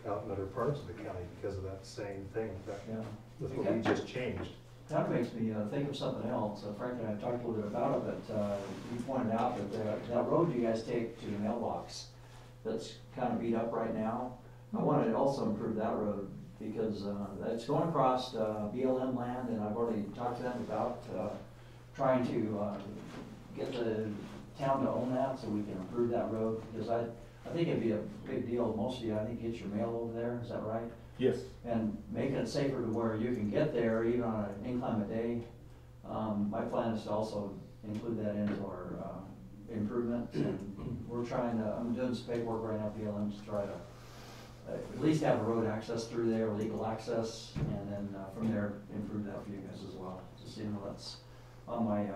out in other parts of the county because of that same thing. Yeah. That's what we just changed. Kind of makes me think of something else. Frankly, I talked a little bit about it, but you pointed out that that road you guys take to the mailbox, that's kind of beat up right now. I wanted to also improve that road because it's going across BLM land, and I've already talked to them about trying to get the town to own that so we can improve that road, because I think it'd be a big deal. Most of you, I think, get your mail over there. Is that right? Yes. And making it safer to where you can get there even on an inclement day. My plan is to also include that into our improvements, and I'm doing some paperwork right now, BLM, to try to at least have a road access through there, legal access, and then from there, improve that for you guys as well. Just, you know, that's on my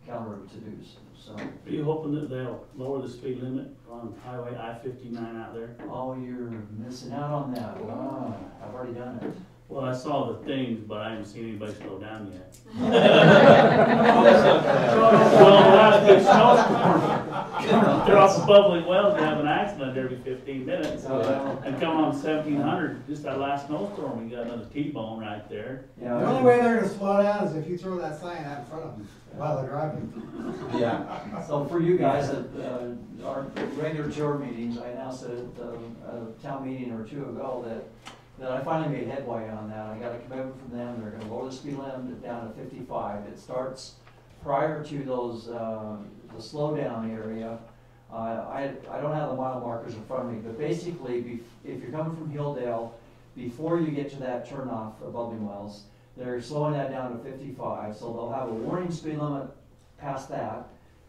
calendar of to-dos, so. Are you hoping that they'll lower the speed limit on Highway I-59 out there? Oh, you're missing out on that. I've already done it. Well, I saw the things, but I haven't seen anybody slow down yet. Well, the last big snowstorm, they're off the public wells, they have an accident every 15 minutes. And come on 1700, just that last snowstorm, we got another T-bone right there. Yeah. The only way they're gonna slow down is if you throw that sign out in front of them while they're driving. Yeah. So for you guys at our regular tour meetings, I announced at a town meeting or two ago that that I finally made headway on that. I got a commitment from them, they're gonna lower the speed limit down to 55. It starts prior to those, the slowdown area. I don't have the mile markers in front of me, but basically, if you're coming from Hilldale, before you get to that turnoff of Bubbling Wells, they're slowing that down to 55, so they'll have a warning speed limit past that,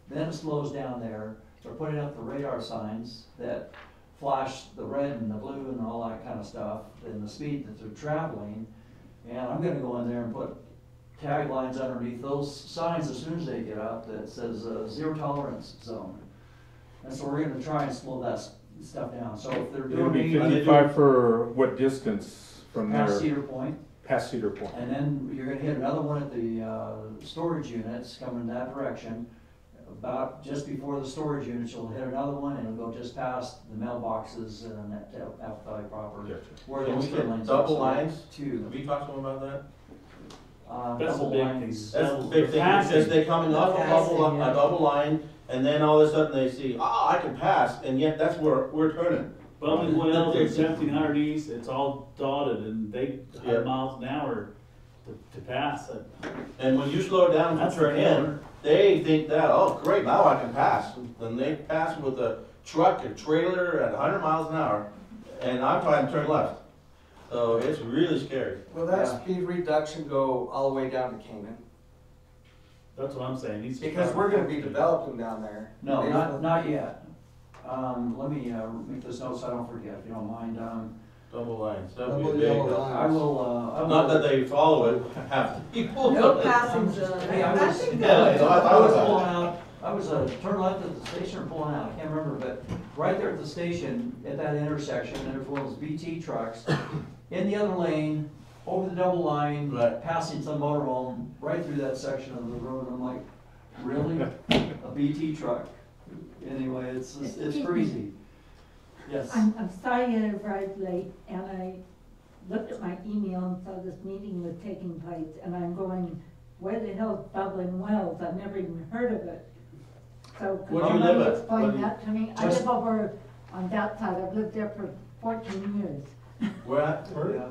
then it slows down there. They're putting up the radar signs that flash the red and the blue and all that kind of stuff, and the speed that they're traveling. And I'm gonna go in there and put taglines underneath those signs as soon as they get up that says, zero tolerance zone. And so we're gonna try and slow that stuff down. So if they're It'll doing be 80 55 for what distance from there? past Cedar Point, Past Cedar Point. and then you're gonna hit another one at the, storage units coming in that direction. About just before the storage units, you'll hit another one and it'll go just past the mailboxes and that Apple Valley proper. Gotcha. Where Can those we turn get lanes are. double So lines? Two. Have we talked to them about that? That's the Double big lines. thing. That's the big thing, because they're coming off a Passing, yeah. double line, and then all of a sudden they see, oh, I can pass, and yet that's where we're turning. Bubbling Wells and 1700 East, it's all dotted and they, Yeah. 100 miles an hour to pass it. And when you slow down to That's turn the in, killer. they think that, oh, great, now I can pass. Then they pass with a truck, a trailer at 100 miles an hour, and I'm trying to turn left. So it's really scary. Will that Yeah. speed reduction go all the way down to Canaan? That's what I'm saying. He's Because we're gonna be developing down there. No, not yet. Let me, make this note so I don't forget, if you don't mind. Double lines, that would Double be big. yellow line. I will, Not that they follow it, half the people. No passing zone. Hey, I I was, think Yeah, that- I I was thought pulling about out, I was, turn left at the station or pulling out, I can't remember, but right there at the station, at that intersection, there's one of those BT trucks, in the other lane, over the double line, Right. passing some motorhome, right through that section of the road, I'm like, really? A BT truck? Anyway, it's crazy. Yes. I'm sorry I arrived late, and I looked at my email and saw this meeting was taking place, and I'm going, where the hell's Bubbling Wells? I've never even heard of it. So could Where do you live somebody at? explain Where do you- that to me? I Just- live over on that side, I've lived there for 14 years. Where at? Yeah.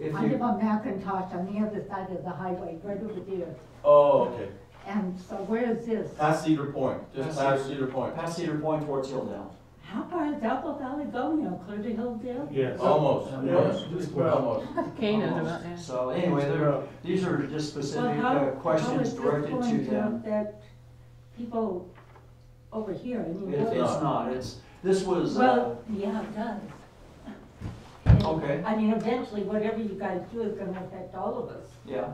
If I live you, on McIntosh on the other side of the highway, right over there. Oh, okay. And so where is this? Past Cedar Point, just Past past Cedar- Cedar Point. past Cedar Point towards Hilldale. How far is Apple Valley go now, clear to Hilldale? Yes. Almost, Yeah, yes, just about. almost. Almost. So anyway, these are just Well, specific how questions is this directed going to them. affect people over here? I mean, It's what- not, this was, Well, yeah, it does. And, Okay. I mean, eventually, whatever you guys do is gonna affect all of us. yeah,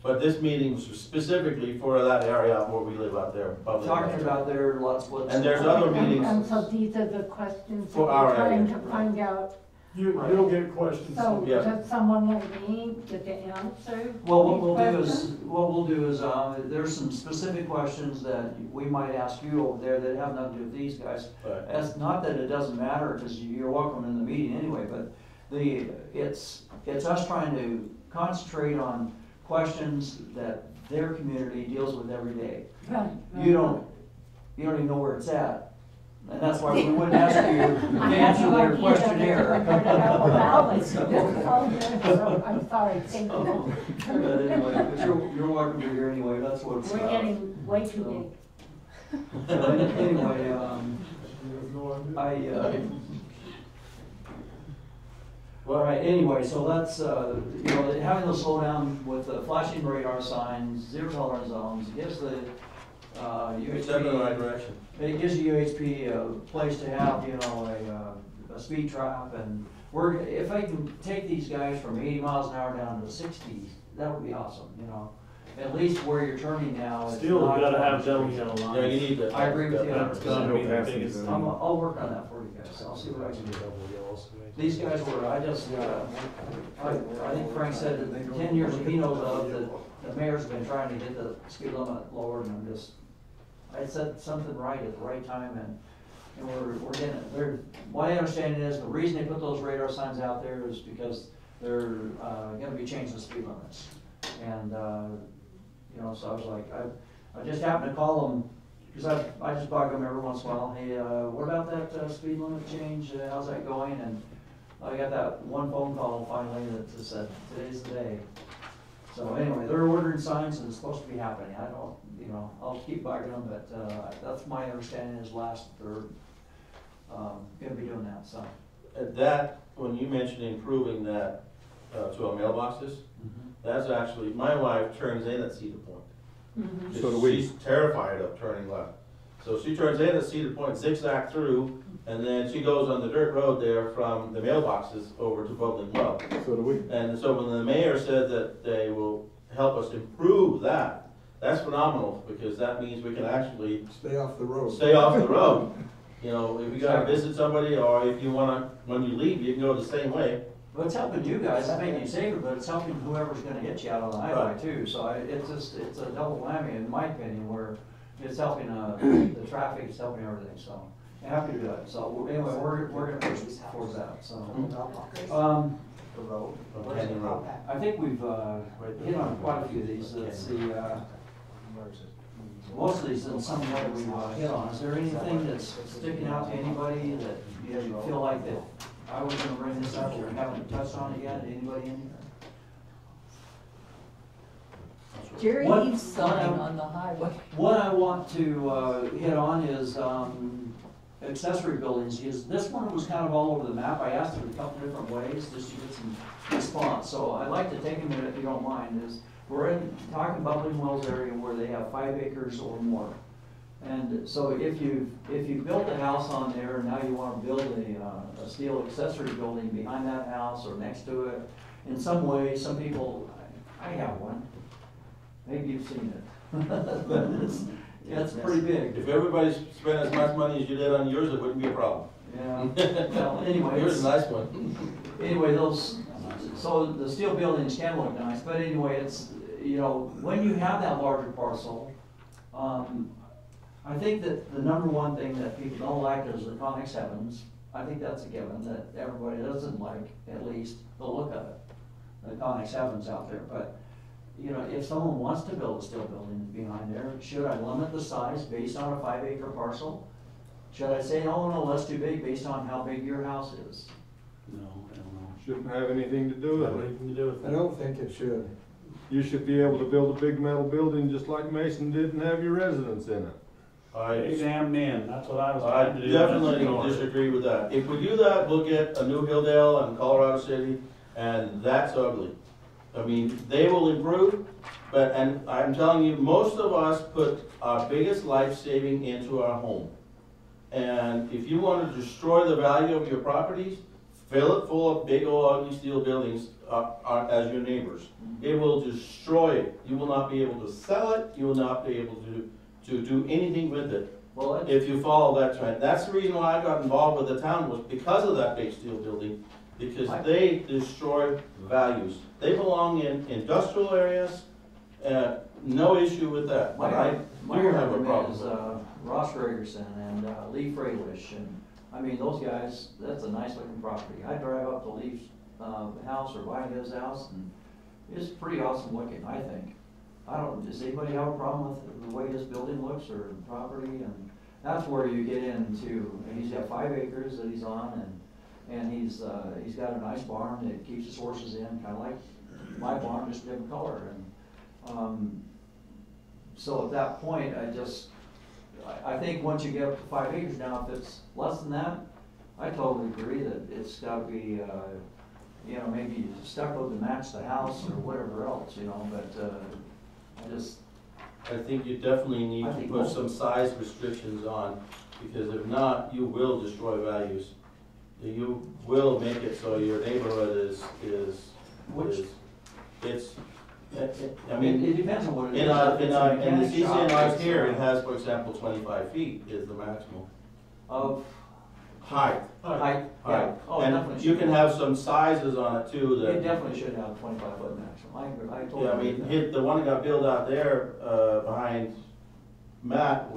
But this meeting was specifically for that area where we live out there. Bubbling talking Wells. about their lot splits. And there's other meetings. And so these are the questions that For we're our trying area, to right. find out. You'll get questions. So Yeah. does someone like me get to answer Well, these questions? what we'll do is, there's some specific questions that we might ask you over there that have nothing to do with these guys. But It's not that it doesn't matter, because you're welcome in the meeting anyway, but it's us trying to concentrate on questions that their community deals with every day. Right, You don't even know where it's at, and that's why we wouldn't ask you to answer their questionnaire. So I'm sorry, thank But you. anyway, but you're welcome to here anyway, that's what it's We're about. getting way too big. So anyway, You have no idea. All right, anyway, so that's, having the slowdown with the flashing radar signs, zero tolerance zones, gives the, step in the right UHP, direction. it gives the UHP a place to have, a speed trap, and if I can take these guys from 80 miles an hour down to 60, that would be awesome, At least where you're turning now. it's Still, not- we gotta have double yellow lines. Yeah, you need to. I agree with you. That's gonna be the biggest thing. I'll work on that for you guys, I'll see what I can do. These guys were, I think Frank said that in 10 years he knows of, that the mayor's been trying to get the speed limit lowered, and I said something right at the right time, and we're getting it. My understanding is the reason they put those radar signs out there is because they're, gonna be changing the speed limits. And, so I was like, I just happened to call them, because I just bug them every once in a while, hey, what about that speed limit change, how's that going? And I got that one phone call finally that just said, today's the day. So anyway, they're ordering signs and it's supposed to be happening. I don't, you know, I'll keep bugging them, but, that's my understanding is they're, gonna be doing that, so. That, when you mentioned improving that, to our mailboxes, that's actually, my wife turns in at Cedar Point. So do we. She's terrified of turning left. So she turns in at Cedar Point, zigzag through, and then she goes on the dirt road there from the mailboxes over to Bubbling Well. So do we. And so when the mayor said that they will help us improve that, that's phenomenal, because that means we can actually Stay off the road. stay off the road. You know, if you gotta visit somebody, or if you wanna, when you leave, you can go the same way. Well, it's helping you guys, it's making you safer, but it's helping whoever's gonna hit you out on the highway too. So it's a double whammy in my opinion, where it's helping, the traffic, it's helping everything, so. Happy to do it. So anyway, we're gonna push towards that, so. The road. Canyon Road. I think we've, hit on quite a few of these. Let's see, most of these in some way we've, hit on. Is there anything that's sticking out to anybody that you feel like that I was gonna bring this up or haven't touched on it yet? Anybody in here? Jerry What- Eve's sign on the highway. What I want to hit on is accessory buildings. This one was kind of all over the map. I asked it a couple different ways just to get some response. So I'd like to take a minute, if you don't mind, we're talking Bubbling Wells area where they have 5 acres or more. And so if you built a house on there and now you want to build a steel accessory building behind that house or next to it, in some way, some people, I have one. Maybe you've seen it. But it's pretty big. If everybody spent as much money as you did on yours, it wouldn't be a problem. Yeah, well, anyway. Yours is a nice one. Anyway, so the steel buildings can look nice, but anyway, it's, you know, when you have that larger parcel, I think that the number one thing that people don't like is the Conex Heavens. I think that's a given, that everybody doesn't like, at least, the look of it, the Conex Heavens out there, but you know, if someone wants to build a steel building behind there, should I limit the size based on a 5 acre parcel? Should I say, oh, no, that's too big based on how big your house is? No, I don't know. Shouldn't have anything to do with it. Nothing to do with I don't think it should. You should be able to build a big metal building just like Mason did and have your residence in it. Big damn men, that's what I was I trying to do. definitely disagree with that. If we do that, we'll get a New Hilldale and Colorado City, and that's ugly. I mean, they will improve, and I'm telling you, most of us put our biggest life saving into our home. And if you want to destroy the value of your properties, fill it full of big old ugly steel buildings as your neighbors. It will destroy it. You will not be able to sell it. You will not be able to do anything with it. Well, If you follow that trend. That's the reason why I got involved with the town, was because of that big steel building, because they destroy values. They belong in industrial areas, no issue with that. But I my do have a argument problem is with it. Ross Gregerson and Lee Freilish, and I mean, those guys, that's a nice looking property. I drive up to Lee's house or by his house, and it's pretty awesome looking, I think. Does anybody have a problem with the way his building looks or property? And that's where you get into, and he's got 5 acres that he's on, and he's got a nice barn that keeps his horses in, kind of like my barn, just different color. And so at that point, I think once you get up to 5 acres now, if it's less than that, I totally agree that it's got to be, you know, maybe stucco to match the house or whatever else, you know. But I think you definitely need to put some size restrictions on, because if not, you will destroy values. You will make it so your neighborhood I mean, it depends on what it is. In the CCNRs here, it has, for example, 25 feet is the maximum. Of height. Height, yeah. Oh, And definitely you should. can have some sizes on it too that. It definitely should have a 25-foot maximum. I agree. I totally Yeah, I agree mean, with that. the one that got built out there, behind Matt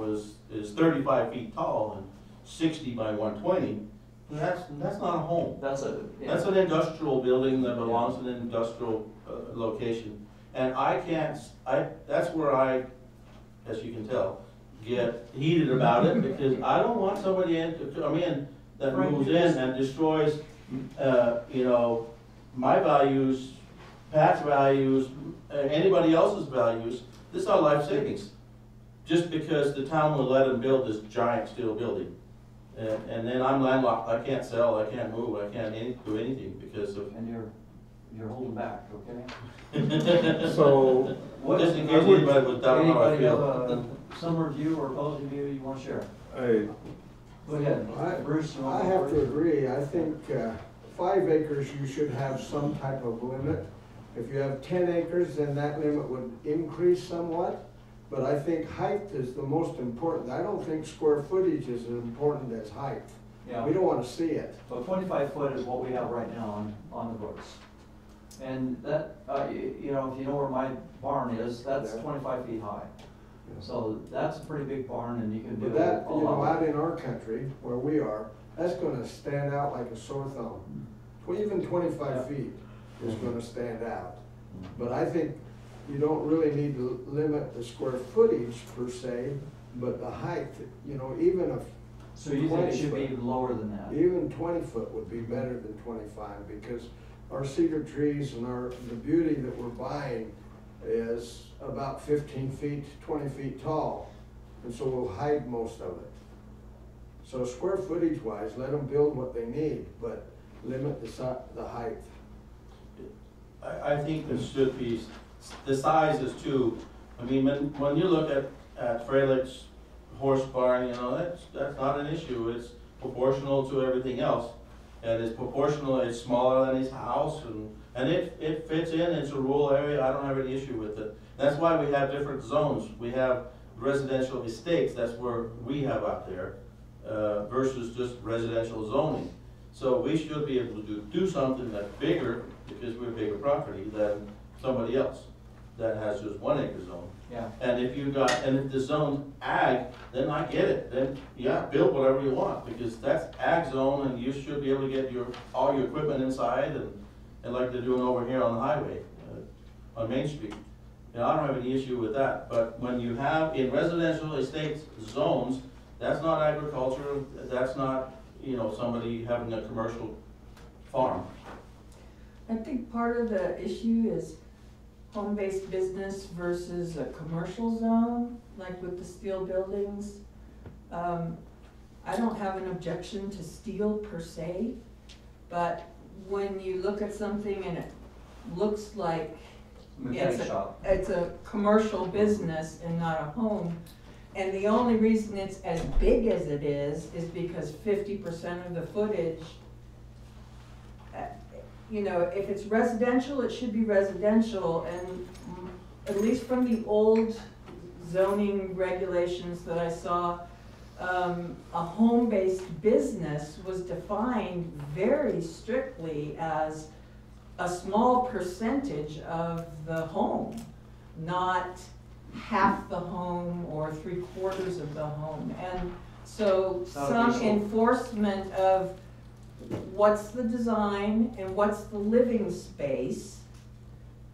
is 35 feet tall and 60 by 120. That's not a home. That's an industrial building that belongs in an industrial location. And that's where I, as you can tell, get heated about it, because I don't want somebody to come in that moves in and destroys you know, my values, Pat's values, anybody else's values, this is our life savings. Just because the town will let them build this giant steel building. And then I'm landlocked, I can't sell, I can't move, I can't do anything because of. And you're holding back, okay? So, What Just in case anybody was down how I Anybody have feel. a similar view or opposing view you wanna share? Go I- ahead, Bruce. you want I to go have to first? agree, I think 5 acres, you should have some type of limit. If you have 10 acres, then that limit would increase somewhat, but I think height is the most important. I don't think square footage is as important as height. Yeah. We don't wanna see it. So 25 foot is what we have right now on the books. And that, you know, if you know where my barn is, that's Yeah. 25 feet high. So that's a pretty big barn and you can do But that, a you know, lot. out in our country, where we are, that's gonna stand out like a sore thumb. Even 25 feet is gonna stand out. But I think you don't really need to limit the square footage per se, but the height, you know, even a So you think it should 20 be foot. lower than that? Even 20 foot would be better than 25, because our cedar trees and the beauty that we're buying is about 15 feet, 20 feet tall, and so we'll hide most of it. So square footage wise, let them build what they need, but limit the height. I think there should be, the size is too, I mean, when you look at Freilich's horse barn, you know, that's not an issue, it's proportional to everything else. And it's proportional, it's smaller than his house, and it fits in, it's a rural area, I don't have any issue with it. That's why we have different zones, we have residential estates, that's where we have out there, versus just residential zoning. So we should be able to do something that's bigger, because we're a bigger property than somebody else that has just 1 acre zone. Yeah. And if the zone's ag, then I get it, then, yeah, build whatever you want, because that's ag zone, and you should be able to get all your equipment inside, and like they're doing over here on the highway, on Main Street. You know, I don't have any issue with that, but when you have in residential estates zones, that's not agriculture, that's not, you know, somebody having a commercial farm. I think part of the issue is home-based business versus a commercial zone, like with the steel buildings. I don't have an objection to steel per se, but when you look at something and it looks like Mechanic shop. it's a commercial business and not a home, and the only reason it's as big as it is because 50% of the footage, you know, if it's residential, it should be residential, and at least from the old zoning regulations that I saw, a home-based business was defined very strictly as a small percentage of the home, not half the home or 3/4 of the home. And so some enforcement of what's the design and what's the living space.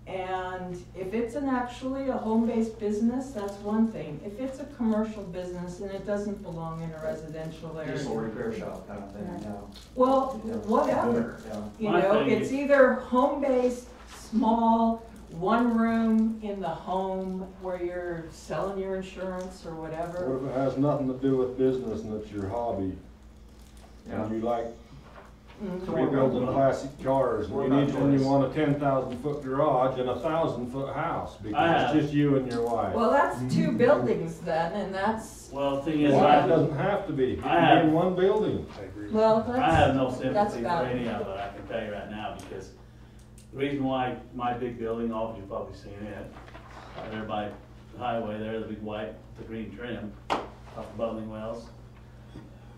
And if it's actually a home-based business, that's one thing. If it's a commercial business and it doesn't belong in a residential area. Just a repair shop kind of thing, yeah. Well, whatever, Yeah. you My know, thing it's is- either home-based, small, one room in the home where you're selling your insurance or whatever. What if it has nothing to do with business and it's your hobby? And you like Mhm. rebuilding classic cars, We're and not and you toys. want a 10,000-foot garage and a 1,000-foot house, I because have- it's just you and your wife. Well, that's two buildings then, and that's, Well, the thing is, Well, it I doesn't have to be, it I can have- be in one building. I agree. well, I have no that's sympathy for valid. any of it, I can tell you right now, because the reason why my big building, all of you've probably seen it, there by the highway there, the big white, the green trim, off the Bubbling Wells.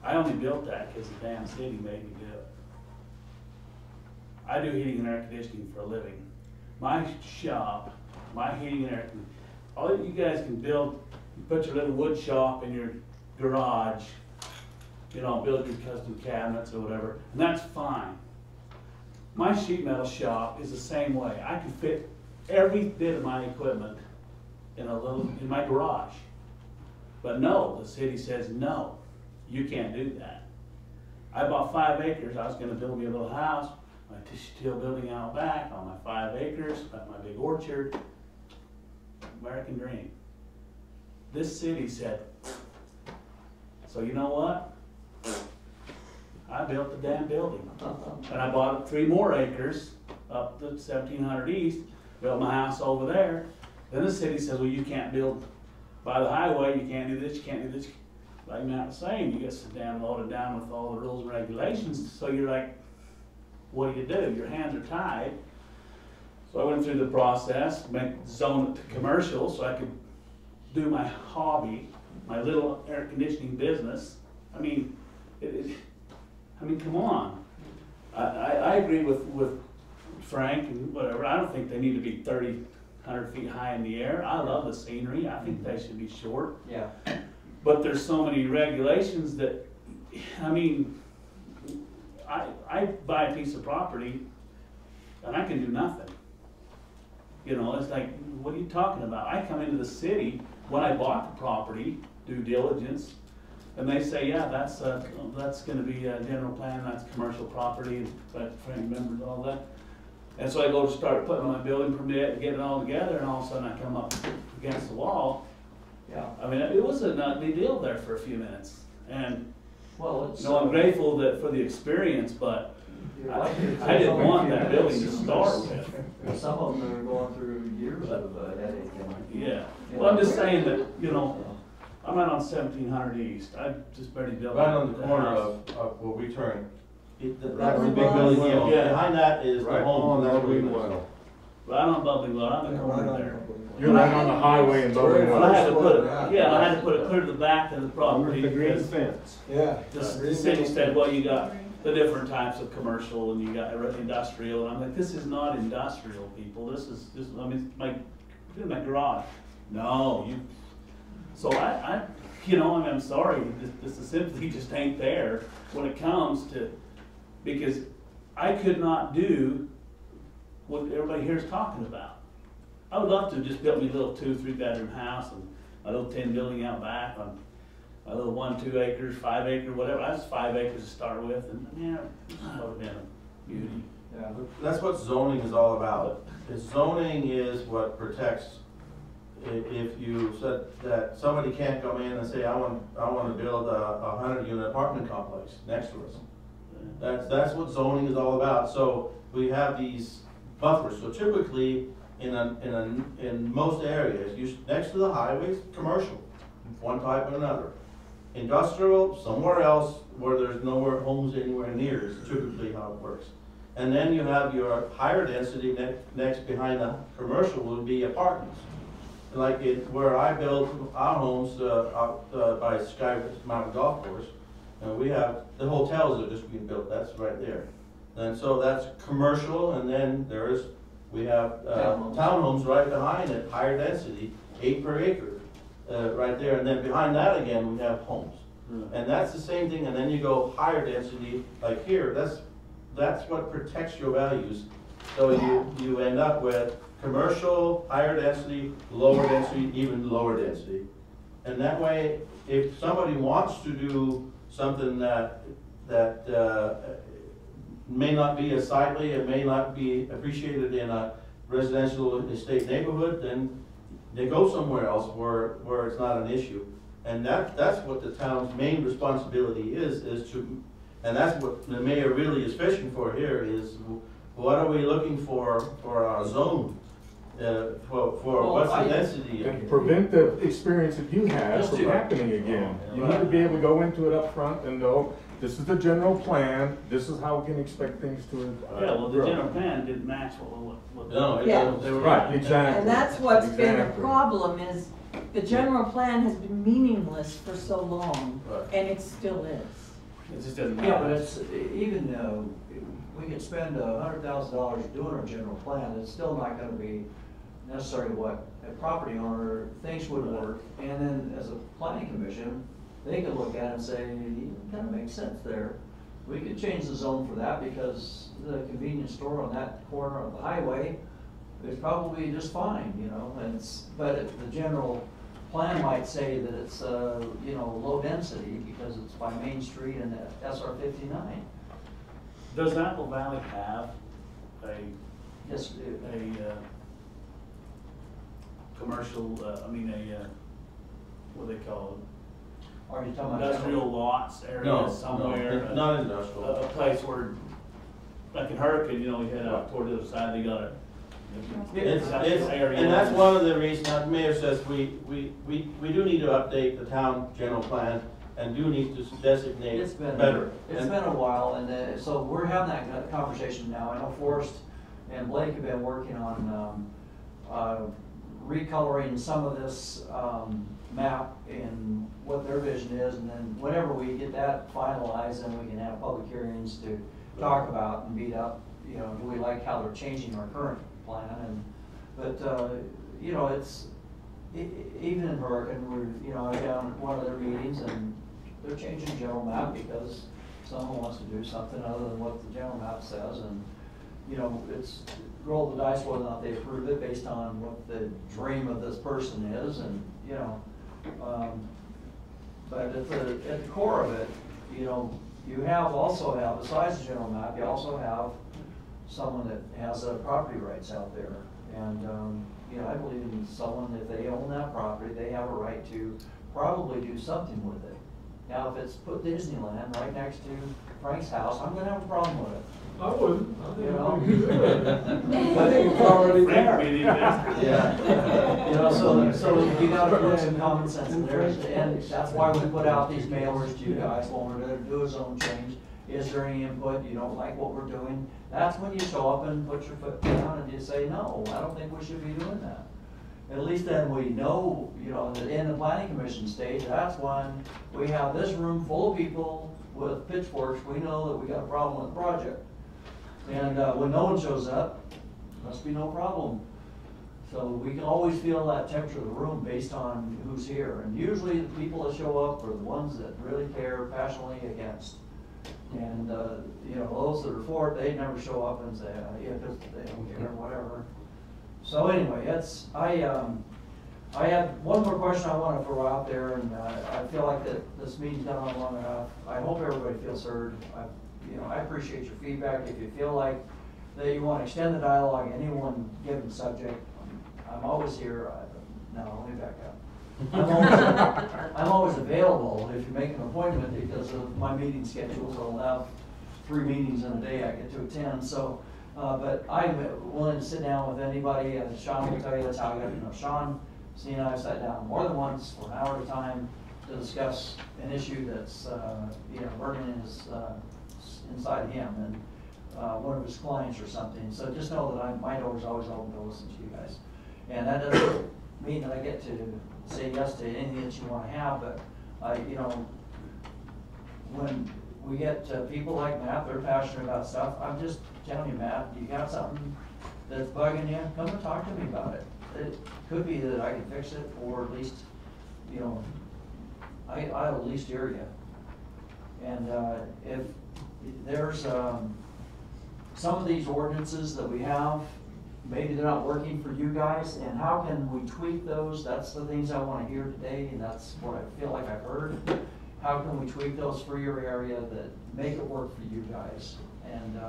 I only built that because the damn city made me do it. I do heating and air conditioning for a living. My shop, my heating and air, all you guys can build, you put your little wood shop in your garage, you know, build your custom cabinets or whatever, and that's fine. My sheet metal shop is the same way. I can fit every bit of my equipment in in my garage. But no, the city says, no, you can't do that. I bought 5 acres, I was gonna build me a little house, my tissue teal building out back on my 5 acres, got my big orchard. American dream. This city said, so you know what? I built the damn building. And I bought 3 more acres up the 1700 East, built my house over there. Then the city says, well, you can't build by the highway, you can't do this, you can't do this. Like Matt was saying, you get so damn loaded down with all the rules and regulations, so you're like, what do? Your hands are tied. So I went through the process, zone it to commercial so I could do my hobby, my little air conditioning business. I mean, come on. I agree with Frank and whatever. I don't think they need to be 30, 100 feet high in the air. I love the scenery. I think they should be short. Yeah. But there's so many regulations that, I mean, I buy a piece of property and I can do nothing. You know, it's like, what are you talking about? I come into the city when I bought the property, due diligence, and they say, yeah, that's going to be a general plan, that's commercial property, but Frank remembers all that. And so I go to start putting my building permit, get it all together, and all of a sudden I come up against the wall. Yeah. I mean, it was a not big deal there for a few minutes, and well, it's, I'm grateful for the experience, but I didn't want that building to start with. Some of them are going through years of headache. Yeah. Well, I'm just saying that, you know, I'm right on 1700 East. I just barely built. Right on the corner house. of where we turn. That's the big building, yeah. Behind that is the home. That's where we live. Right on Bubbling Well, on the corner there. You're right on the highway in Bubbling Well, I had Well. to put it, I had to put it clear to the back of the property. The green because fence. Yeah. The city said, well, you got the different types of commercial and you got industrial, and I'm like, this is not industrial, people. This is I mean, my garage. No, you. So you know, I'm sorry. This is simply just ain't there when it comes to, because I could not do what everybody here is talking about. I would love to have just built me a little 2-3 bedroom house and a little tin building out back on a little 1-2 acres, 5 acre, whatever. I was 5 acres to start with, and yeah, that would have been a beauty. Yeah. That's what zoning is all about. Zoning is what protects. If you said that somebody can't come in and say, I want to build a 100-unit apartment complex next to us. That's what zoning is all about. So we have these buffers. So typically, in most areas, next to the highways, commercial, one type or another. Industrial, somewhere else where there's nowhere homes anywhere near is typically how it works. And then you have your higher density next behind the commercial will be apartments. Like where I build our homes out by Sky Mountain Golf Course, and we have the hotels that are just being built. That's right there. And so that's commercial, and then we have townhomes right behind it, higher density, 8 per acre. Right there, and then behind that again we have homes, and that's the same thing. And then you go higher density, like here. That's what protects your values. So you end up with commercial, higher density, lower density, even lower density, and that way, if somebody wants to do something that may not be as sightly, it may not be appreciated in a residential estate neighborhood, then they go somewhere else where it's not an issue. And that's what the town's main responsibility is to, and that's what the mayor really is fishing for here is, what are we looking for our zone? What's the density? And prevent the experience that you had from happening again. You need to be able to go into it up front and know, this is the general plan, this is how we can expect things to yeah, well, the grow. general plan didn't match what No, Yeah. Right, exactly. And that's what's been a Exactly. problem is the general plan has been meaningless for so long, Right. and it still is. It just doesn't matter. Yeah, but it's, even we could spend $100,000 doing our general plan, it's still not gonna be necessarily what a property owner thinks would work. And then as a planning commission, they could look at it and say, it kind of makes sense there. We could change the zone for that because the convenience store on that corner of the highway is probably just fine, you know, but the general plan might say that it's, you know, low density because it's by Main Street and SR 59. Does Apple Valley have a, Yes, commercial, what do they call are you it? talking about? Industrial lots No, area somewhere? no, not industrial. A place where, like in Hurricane, you know, we head out toward the other side, they got a. It's, area. and that's one of the reasons, the mayor says, we do need to update the town general plan and do need to designate It's been better. It's been a while, and so we're having that conversation now. I know Forrest and Blake have been working on recoloring some of this map and what their vision is, and then whenever we get that finalized, then we can have public hearings to talk about and beat up, you know, do we like how they're changing our current plan? And but you know, it's even in Hurricane, we're, you know, I down at one of their meetings, and they're changing the general map because someone wants to do something other than what the general map says, and you know, it's roll the dice whether or not they approve it based on what the dream of this person is, and you know, but at the core of it, you know, you also have besides the general map, you also have someone that has property rights out there, and you know, I believe in someone, if they own that property, they have a right to probably do something with it. Now, if it's put Disneyland right next to Frank's house, I'm gonna have a problem with it. I wouldn't. I think You know? we can do it. I think it's already there. Yeah. You know, so you gotta put some common sense in there, and that's why we put out these mailers to you guys when we're gonna do a zone change. Is there any input, you don't like what we're doing? That's when you show up and put your foot down and you say, no, I don't think we should be doing that. At least then we know, you know, that in the planning commission stage, that's when we have this room full of people with pitchforks, we know that we got a problem with the project. And when no one shows up, must be no problem. So we can always feel that temperature of the room based on who's here. And usually the people that show up are the ones that really care passionately against. And, you know, those that are for it, they never show up and say, yeah, because they don't care, whatever. So anyway, I have one more question I want to throw out there, and I feel like that this meeting's gone on long enough. I hope everybody feels heard. I appreciate your feedback. If you feel like that you want to extend the dialogue, any one given subject, I'm always here. No, let me back up. I'm always available if you make an appointment because of my meeting schedules. I'll have 3 meetings in a day I get to attend. So, but I'm willing to sit down with anybody. Sean can tell you that's how I got to know Sean. C and I have sat down more than once for an hour at a time to discuss an issue that's you know, burning in his inside him and one of his clients or something. So just know that my door is always open to listen to you guys. And that doesn't mean that I get to say yes to anything that you want to have, but you know, when we get people like Matt, they're passionate about stuff. I'm just telling you, Matt, you got something that's bugging you, come and talk to me about it. It could be that I can fix it, or at least, you know, I'll at least hear you. And if there's some of these ordinances that we have, maybe they're not working for you guys, and how can we tweak those? That's the things I want to hear today, and that's what I feel like I've heard. How can we tweak those for your area that make it work for you guys? And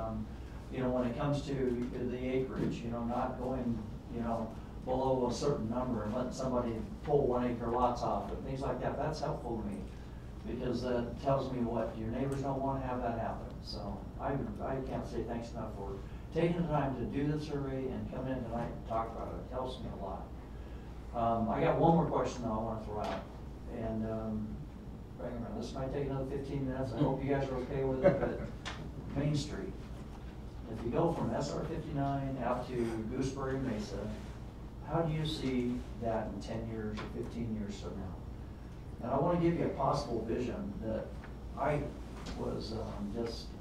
you know, when it comes to the acreage, you know, not going, you know, below a certain number and letting somebody pull 1 acre lots off and things like that, that's helpful to me. Because that tells me what your neighbors don't want to have that happen. So I can't say thanks enough for taking the time to do the survey and come in tonight and talk about it. It helps me a lot. I got one more question though I want to throw out. And this might take another 15 minutes. I hope you guys are okay with it. But Main Street, if you go from SR 59 out to Gooseberry Mesa, how do you see that in 10 years or 15 years from now? And I want to give you a possible vision that I was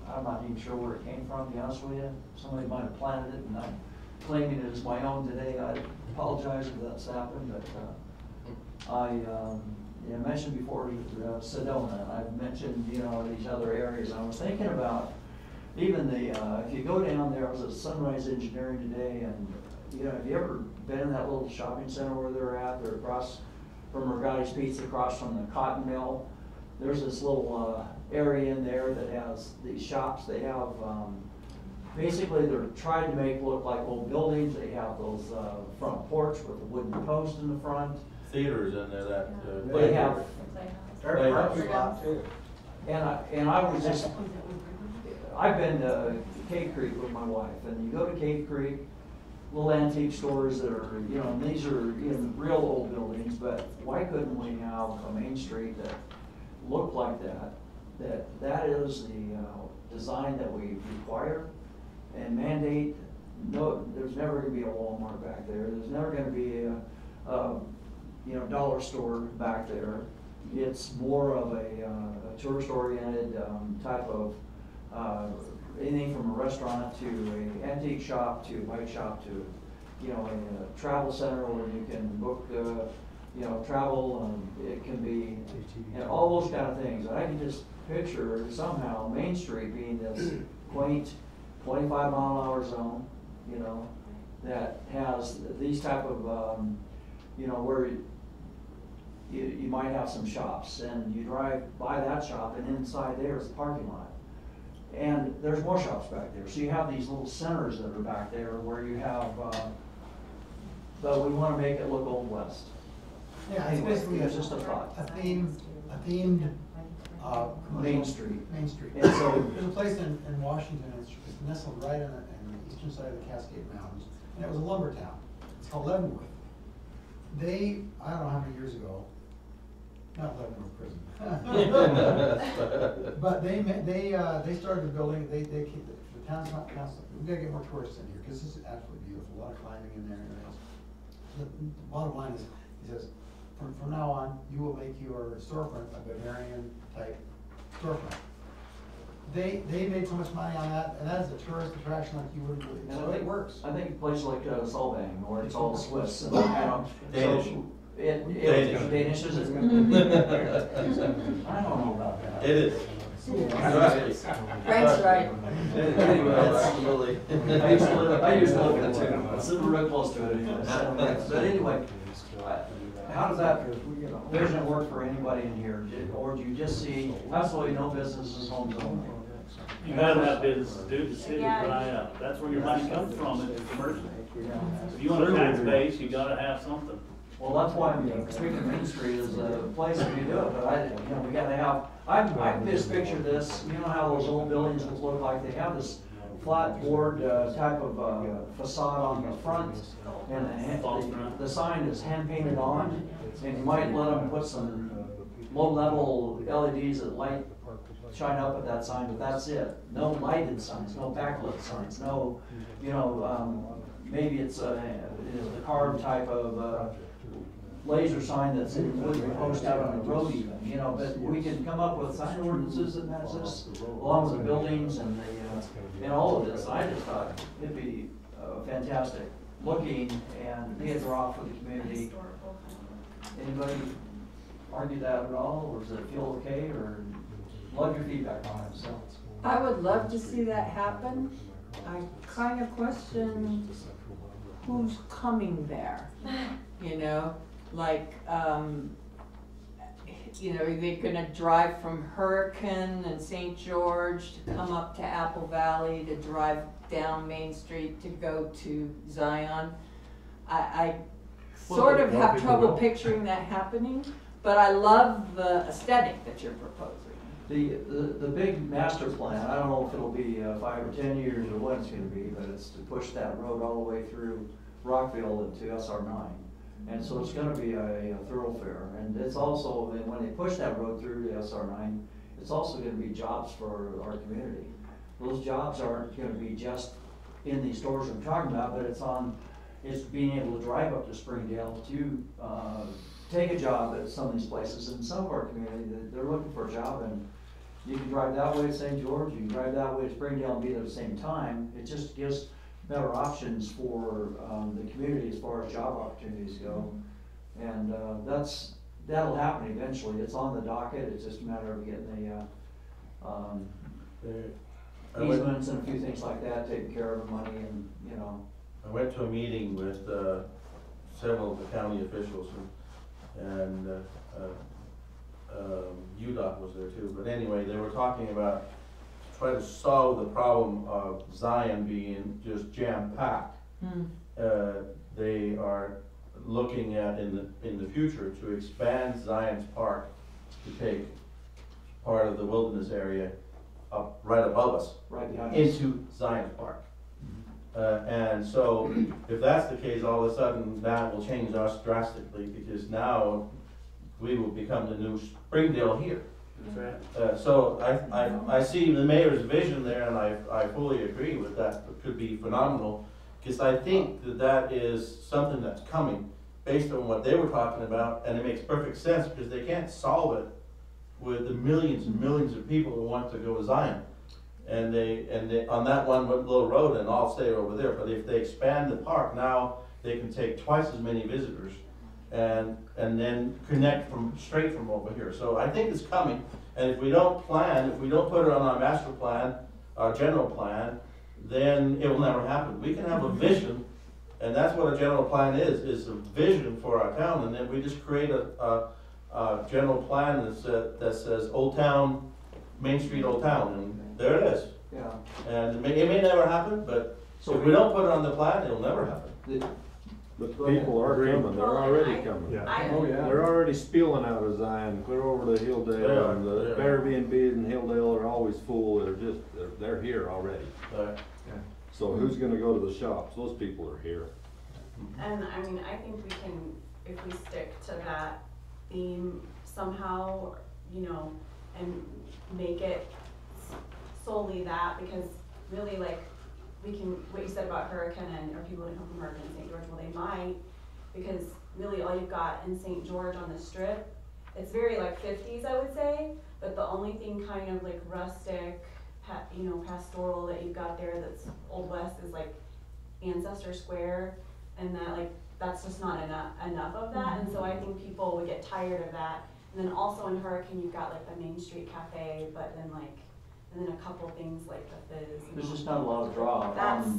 I'm not even sure where it came from, to be honest with you. Somebody might have planted it, and I'm claiming it as my own today. I apologize if that's happened, but I mentioned before Sedona, and I've mentioned, you know, these other areas. I was thinking about even if you go down there, I was at Sunrise Engineering today, and you know, have you ever been in that little shopping center where they're at? They're across from Regatti's Pizza across from the cotton mill. There's this little area in there that has these shops. They have, basically they're trying to make look like old buildings. They have those front porch with a wooden post in the front. Theaters in there that. They have, Their parking lot too. and I was just, I've been to Cave Creek with my wife, and you go to Cave Creek, little antique stores that are, you know, and these are in real old buildings, but why couldn't we have a main street that looked like that? That is the design that we require and mandate. No, there's never gonna be a Walmart back there. There's never gonna be a you know, dollar store back there. It's more of a tourist-oriented type of anything from a restaurant to an antique shop to a bike shop to, you know, a travel center where you can book, you know, travel. It can be, and all those kind of things. And I can just picture somehow Main Street being this quaint 25-mile-an-hour zone, you know, that has these type of, you know, where you might have some shops, and you drive by that shop, and inside there is the parking lot. And there's more shops back there. So you have these little centers that are back there where you have, but we want to make it look Old West. Yeah, it's Anyway, basically it's just a thought. a themed, Main Street. Main Street. And so- There's a place in Washington, it's nestled right on the eastern side of the Cascade Mountains, and it was a lumber town. It's called Leavenworth. They, I don't know how many years ago, not Leavenworth Prison. But they started the building, the town's not constant, we gotta get more tourists in here, because this is absolutely beautiful, a lot of climbing in there and everything else. The bottom line is, he says, from now on, you will make your storefront a Bavarian type storefront. They made so much money on that, and that is a tourist attraction like you wouldn't believe, And so it works. I think places like Solvang, or it's all Swiss, and, you know, Danish. so Danish. Danish is it? I don't know about that. It is. Trust me. Frank's right. Anyway, Absolutely. I used to live in it too. It's real close to it anyway. But anyway, how does that vision work for anybody in here? Or do you just see absolutely no businesses home zone? You gotta have business to do, the city dry up. That's where your money comes from, it's commercial. If you want a tax base, you gotta have something. Well, that's why I'm thinking Main Street is a place that you do it, but you know, we gotta have, I just picture this, you know how those old buildings look like, they have this flat board type of facade on the front, and the sign is hand painted on, and you might let them put some low-level LEDs that light, shine up at that sign, but that's it. No lighted signs, no backlit signs, no, you know, maybe it's the carved type of laser sign that's in wood post out on the road even, you know, but we can come up with sign ordinances and that's just, along with the buildings and the, and all of this. I just thought it'd be fantastic looking and be a draw for the community. Anybody argue that at all, or does it feel okay, or love your feedback on it, so. I would love to see that happen. I kind of question who's coming there, you know? Like, you know, are they gonna drive from Hurricane and St. George to come up to Apple Valley, to drive down Main Street to go to Zion? I sort of have trouble picturing that happening, but I love the aesthetic that you're proposing. The big master plan, I don't know if it'll be 5 or 10 years or what it's gonna be, but it's to push that road all the way through Rockville into SR9. And so it's gonna be a thoroughfare, and it's also, and when they push that road through to SR9, it's also gonna be jobs for our community. Those jobs aren't gonna be just in these stores I'm talking about, but it's being able to drive up to Springdale to take a job at some of these places. In some of our community, they're looking for a job, and you can drive that way to St. George, you can drive that way to Springdale and be there at the same time. It just gives better options for the community as far as job opportunities go. And that'll happen eventually. It's on the docket. It's just a matter of getting the easements and a few things like that taken care of, money, and, you know. I went to a meeting with several of the county officials, and UDOT was there too. But anyway, they were talking about try to solve the problem of Zion being just jam-packed. They are looking at in the future to expand Zion's Park to take part of the wilderness area up right above us, Right behind us. into Zion's Park. And so, if that's the case, all of a sudden that will change us drastically, because now we will become the new Springdale here. So I see the mayor's vision there, and I fully agree with that. It could be phenomenal, because I think that is something that's coming based on what they were talking about, and it makes perfect sense, because they can't solve it with the millions and millions of people who want to go to Zion. And they on that one little road, and I'll stay over there. But if they expand the park, now they can take twice as many visitors, and then connect straight from over here. So I think it's coming. And if we don't plan, if we don't put it on our master plan, our general plan, then it will never happen. We can have a vision, and that's what a general plan is a vision for our town. And then we just create a general plan that says Old Town, Main Street, Old Town, and there it is. Yeah. And it may never happen, but So if we don't put it on the plan, it'll never happen. But the people are coming, they're already coming. Yeah. Oh, yeah. They're already spilling out of Zion, clear over to Hilldale, and the They Airbnb in Hilldale are always full, they're here already. So who's gonna go to the shops? Those people are here. And I mean, I think we can, if we stick to that theme somehow, you know, and make it solely that, because really, like, we can, what you said about Hurricane or people that come from Hurricane and St. George, well, they might, because really all you've got in St. George on the strip, it's very like 50s, I would say, but the only thing kind of like rustic, you know, pastoral that you've got there that's Old West is like Ancestor Square, and that, like, that's just not enough of that. And so I think people would get tired of that. And then also in Hurricane, you've got like the Main Street Cafe, but then like, and then a couple things like the Fizz. There's just not a lot of draw. That's,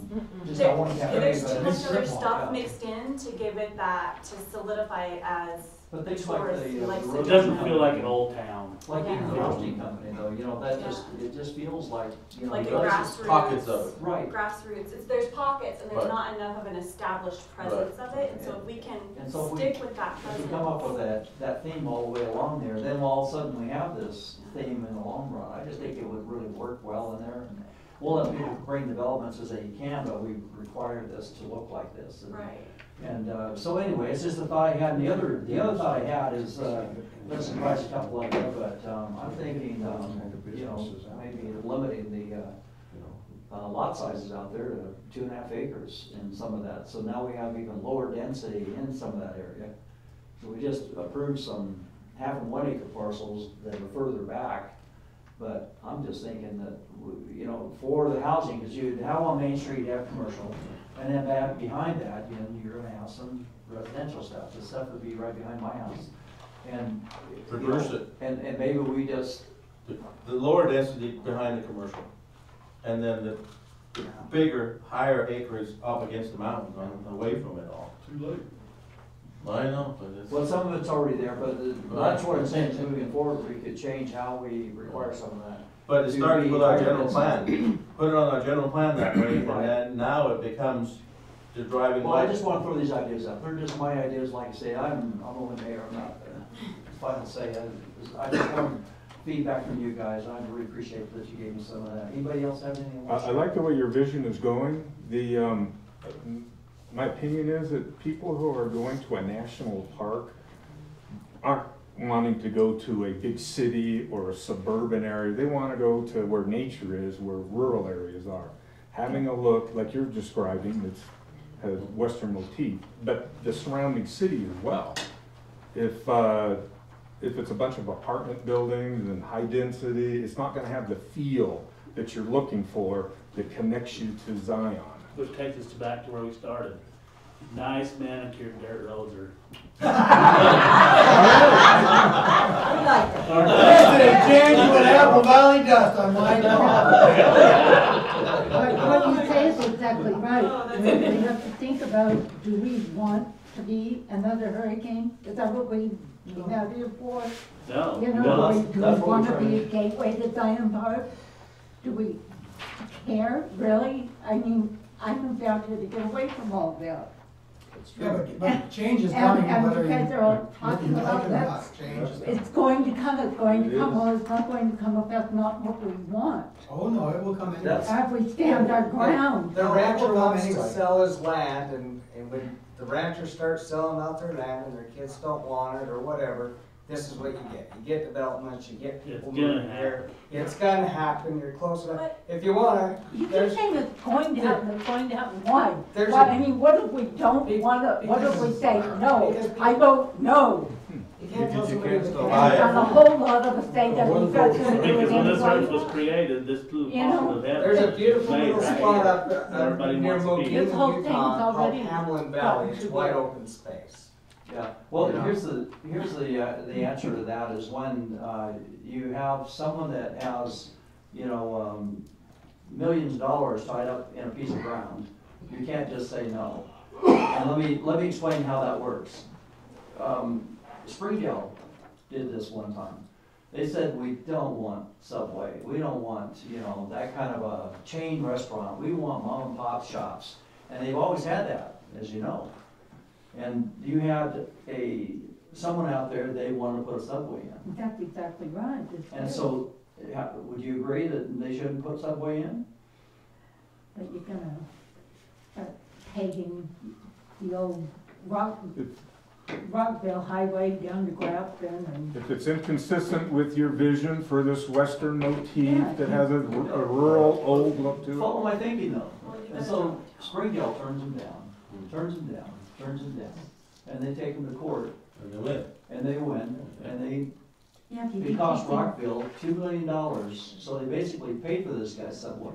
Just I want to there's too much other Yeah. stuff mixed in to give it that, to solidify it as But things like tourist, the, like the It roasting doesn't company, feel like an old town. like even the Yeah. roasting company though, you know, that just, it just feels like, you know. like a you guys- grassroots. Pockets of it. Right. Grassroots, there's pockets and there's Right. not enough of an established presence of it, and so if we can And so if we- stick with that If presence. we come up with that theme all the way along there, then all of a sudden we have this theme in the long run. I just think it would really work well in there. And we'll let people bring developments as they can, but we require this to look like this. And, Right. And so anyway, it's just a thought I had. And the other thought I had is, doesn't surprise a couple of you, but I'm thinking, you know, maybe limiting the lot sizes out there to 2.5 acres in some of that. So now we have even lower density in some of that area. So we just approved some 1/2 and 1 acre parcels that are further back. But I'm just thinking that, you know, for the housing, because you'd have on Main Street, you have commercial, and then back behind that, you know, you're gonna have some residential stuff. The stuff would be right behind my house. And, you know, Reverse it. And maybe we just, The lower density behind the commercial, and then the bigger, higher acreage up against the mountains, away from it all. Too late. I know, but it's. well, some of it's already there, but that's what I'm saying, is moving forward, we could change how we require some of that. But it to started be with our higher general density. plan. Put it on our general plan that way, and Right. then now it becomes the driving Well, I light. just want to throw these ideas out. They're just my ideas, like I say, I'm only mayor, I'm not final say. I just want feedback from you guys. I really appreciate that you gave me some of that. Anybody else have anything? I like the way your vision is going. My opinion is that people who are going to a national park aren't wanting to go to a big city or a suburban area. They want to go to where nature is, where rural areas are. Having a look, like you're describing, it has Western motif, but the surrounding city as well. If it's a bunch of apartment buildings and high density, it's not going to have the feel that you're looking for that connects you to Zion. Which takes us back to where we started. Nice manicured dirt roads are. Genuine Apple Valley dust on my What you say is exactly right. We have to think about, do we want to be another hurricane? Is that what we have here for? No, You no, know, that's- do we that's what want we're to be a trying gateway to Zion Park? Do we care, really? I mean, I moved out here to get away from all that. Yeah, but change is coming, And whether you you, guys are all whether talking you like about it or that. not, change is coming. It's going to come, it's going It to come, is. well, it's not going to come if that's not what we want. Oh, no, it will come anyway. That's- If we stand our ground. The No, rancher it'll come wants to anyway. sell his land, and when the ranchers start selling out their land and their kids don't want it or whatever, this is what you get. You get developments, you get people It's gonna moving here. It's gonna happen, you're close enough. If you wanna, You keep there's, saying it's going to happen, why? There's Why, a- I mean, what if we don't wanna, what if we say no? Because I vote no. you can't tell You somebody can't that stop. can't. And a whole lot of us say that you guys are gonna do it because when this earth anyway. was created, this little You know, part of heaven. There's a beautiful was made little right spot here. up Everybody near wants to be. Mokeem, This whole thing's Utah, called already Hamlin Valley. gotten It's to wide where- open space. Yeah, well, Yeah. here's the answer to that is when, you have someone that has, you know, millions of dollars tied up in a piece of ground, you can't just say no. And let me explain how that works. Springdale did this one time. They said, we don't want Subway, we don't want, you know, that kind of a chain restaurant, we want mom and pop shops. And they've always had that, as you know. And you had someone out there, they wanted to put a Subway in. That's exactly right. It's And true. so, would you agree that they shouldn't put Subway in? But you're gonna start taking the old Rockville Highway down to Grafton and. If it's inconsistent with your vision for this western motif Yeah. that has a rural old look to it. Follow my thinking though. And so Springdale turns them down, turns them down, turns them down. And they take them to court And they win. and they win and Yeah, if you it keep cost thinking- Rockville $2 million. So they basically paid for this guy's Subway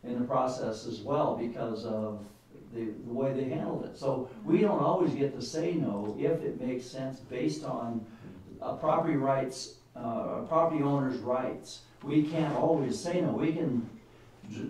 in the process as well because of the way they handled it. So we don't always get to say no if it makes sense based on property rights, property owner's rights. We can't always say no. We can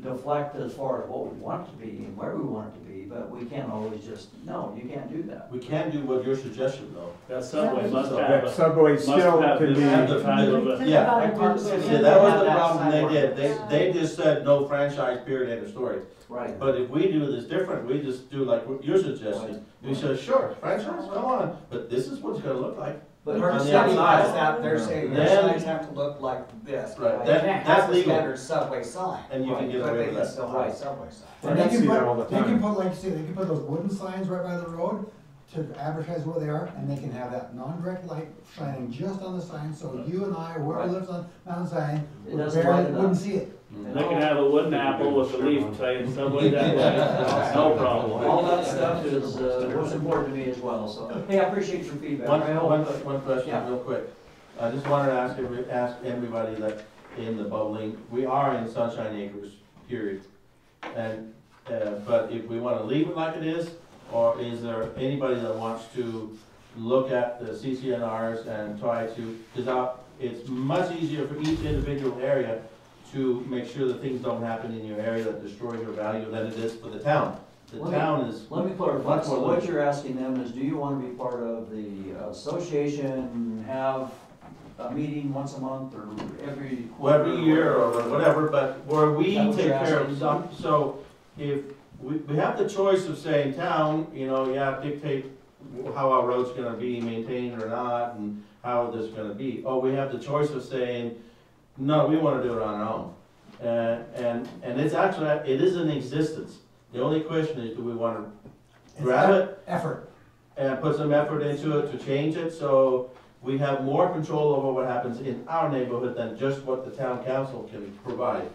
deflect as far as what we want it to be and where we want it to be, but we can't always just, no, you can't do that. We can do what your suggestion though. That Subway must have That a, Subway must still have can this be. advertised of a. Yeah. Like Park City, See, that was the have problem they sidewalk. did. They just said no franchise, period, end of story. Right. But if we do this different, we just do like what you're suggesting. We say, sure, franchise, come on, but this is what it's gonna look like. But Park on City the has outside. that, they're saying your Then- signs have to look like this. Right, They that- can't that's have the legal. standard Subway sign. And you can get But away they with can that. still have a Subway sign. And I they see can that all the put, they can time. put, like you say, they can put those wooden signs right by the road to advertise where they are, and they can have that non-direct light shining just on the sign, so you and I, or whoever Right. lives on Mount Zion, It doesn't barely light it up. wouldn't see it. They can have a wooden apple with a leaf saying Subway that way, no problem. All that stuff is, what's important to me as well, so, hey, I appreciate your feedback. I hope- One question, Yeah. real quick. I just wanted to ask everybody that in the bubbling, we are in Sunshine Acres, period. And, but if we wanna leave it like it is, or is there anybody that wants to look at the CCNRs and try to, cause it's much easier for each individual area to make sure that things don't happen in your area that destroy your value than it is for the town. The Let me- town is, Let me clarify, Much so more what limited. you're asking them is, do you wanna be part of the association, have a meeting once a month or every quarter? every year or whatever, but where we Is that what take you're care of asking? some, so if, we have the choice of saying town, you know, yeah, dictate how our road's gonna be maintained or not, and how this is gonna be. Or we have the choice of saying, no, we wanna do it on our own. And it's actually, it is in existence. The only question is, do we wanna grab it Effort. and put some effort into it to change it, so we have more control over what happens in our neighborhood than just what the town council can provide.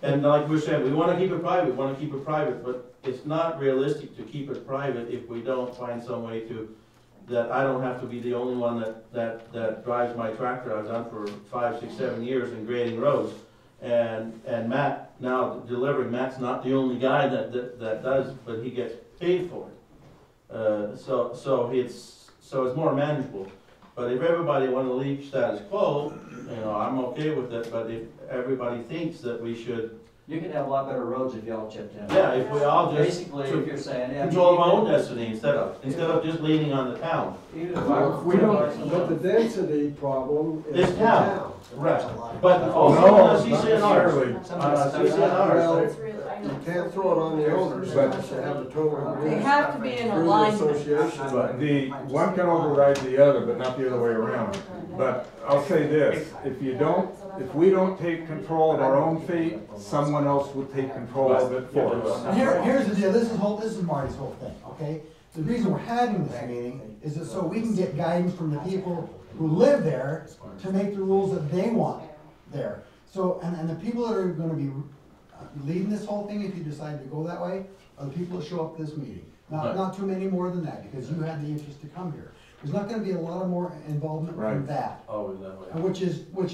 And like we're saying, we wanna keep it private, but it's not realistic to keep it private if we don't find some way to, that I don't have to be the only one that drives my tractor. I've done for 5, 6, 7 years in grading roads. And Matt, now delivering, Matt's not the only guy that does, but he gets paid for it. So it's more manageable. But if everybody wanna leave status quo, you know, I'm okay with it, but if everybody thinks that we should You could have a lot better roads if y'all chipped in. Yeah, if we all just Basically, if you're saying, yeah. control our own destiny instead of just leaning on the town. Even if I Well, were. if we don't, but the density problem is It's the town. town. Right, but No, also not CCNRs. necessarily. Well, CCNRs. you can't throw it on the owners, But- they should have a total agreement. They have to be in through the alignment. association. But the, one can override the other, but not the other way around. But I'll say this, if we don't take control of our own fate, someone else will take control of it for us. And here's the deal, this is Marty's whole thing, okay? The reason we're having this meeting is that so we can get guidance from the people who live there to make the rules that they want there. So, and the people that are gonna be leading this whole thing, if you decide to go that way, are the people that show up to this meeting. Not too many more than that, because you had the interest to come here. There's not gonna be a lot of more involvement Right. from that, Always that way. and which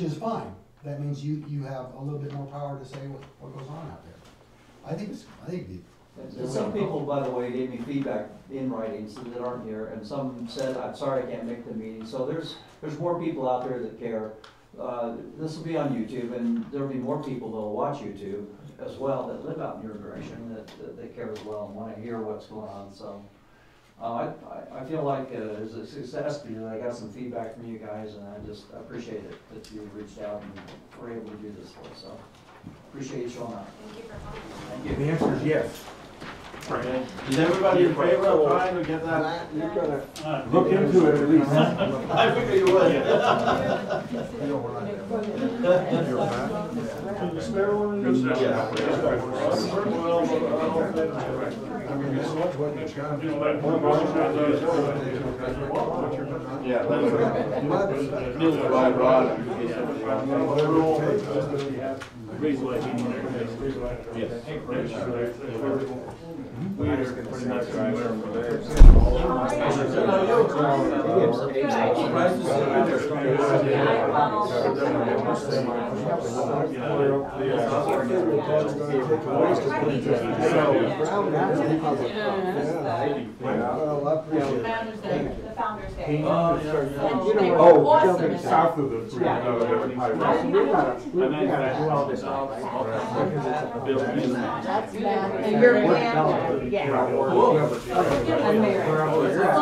is fine. That means you have a little bit more power to say what goes on out there. I think And some people, by the way, gave me feedback in writing that aren't here, and some said, I'm sorry I can't make the meeting. So there's more people out there that care. This will be on YouTube, and there'll be more people that'll watch YouTube as well that live out in your direction, that they care as well and wanna hear what's going on, so. I feel like it's a success because I got some feedback from you guys, and I just appreciate it that you reached out and were able to do this for us, so. Appreciate you showing up. Thank you for coming. Thank you. The answer is yes. Okay. Is everybody in favor of trying to get that? Matt, you're gonna, Look into it at least. I figured you would. Spare one? Yeah. I mean, this is what it's gonna be. Yeah. Well, I appreciate it. The Founder's Day. Oh, south of the three, And you're, yeah. highway. I'm married.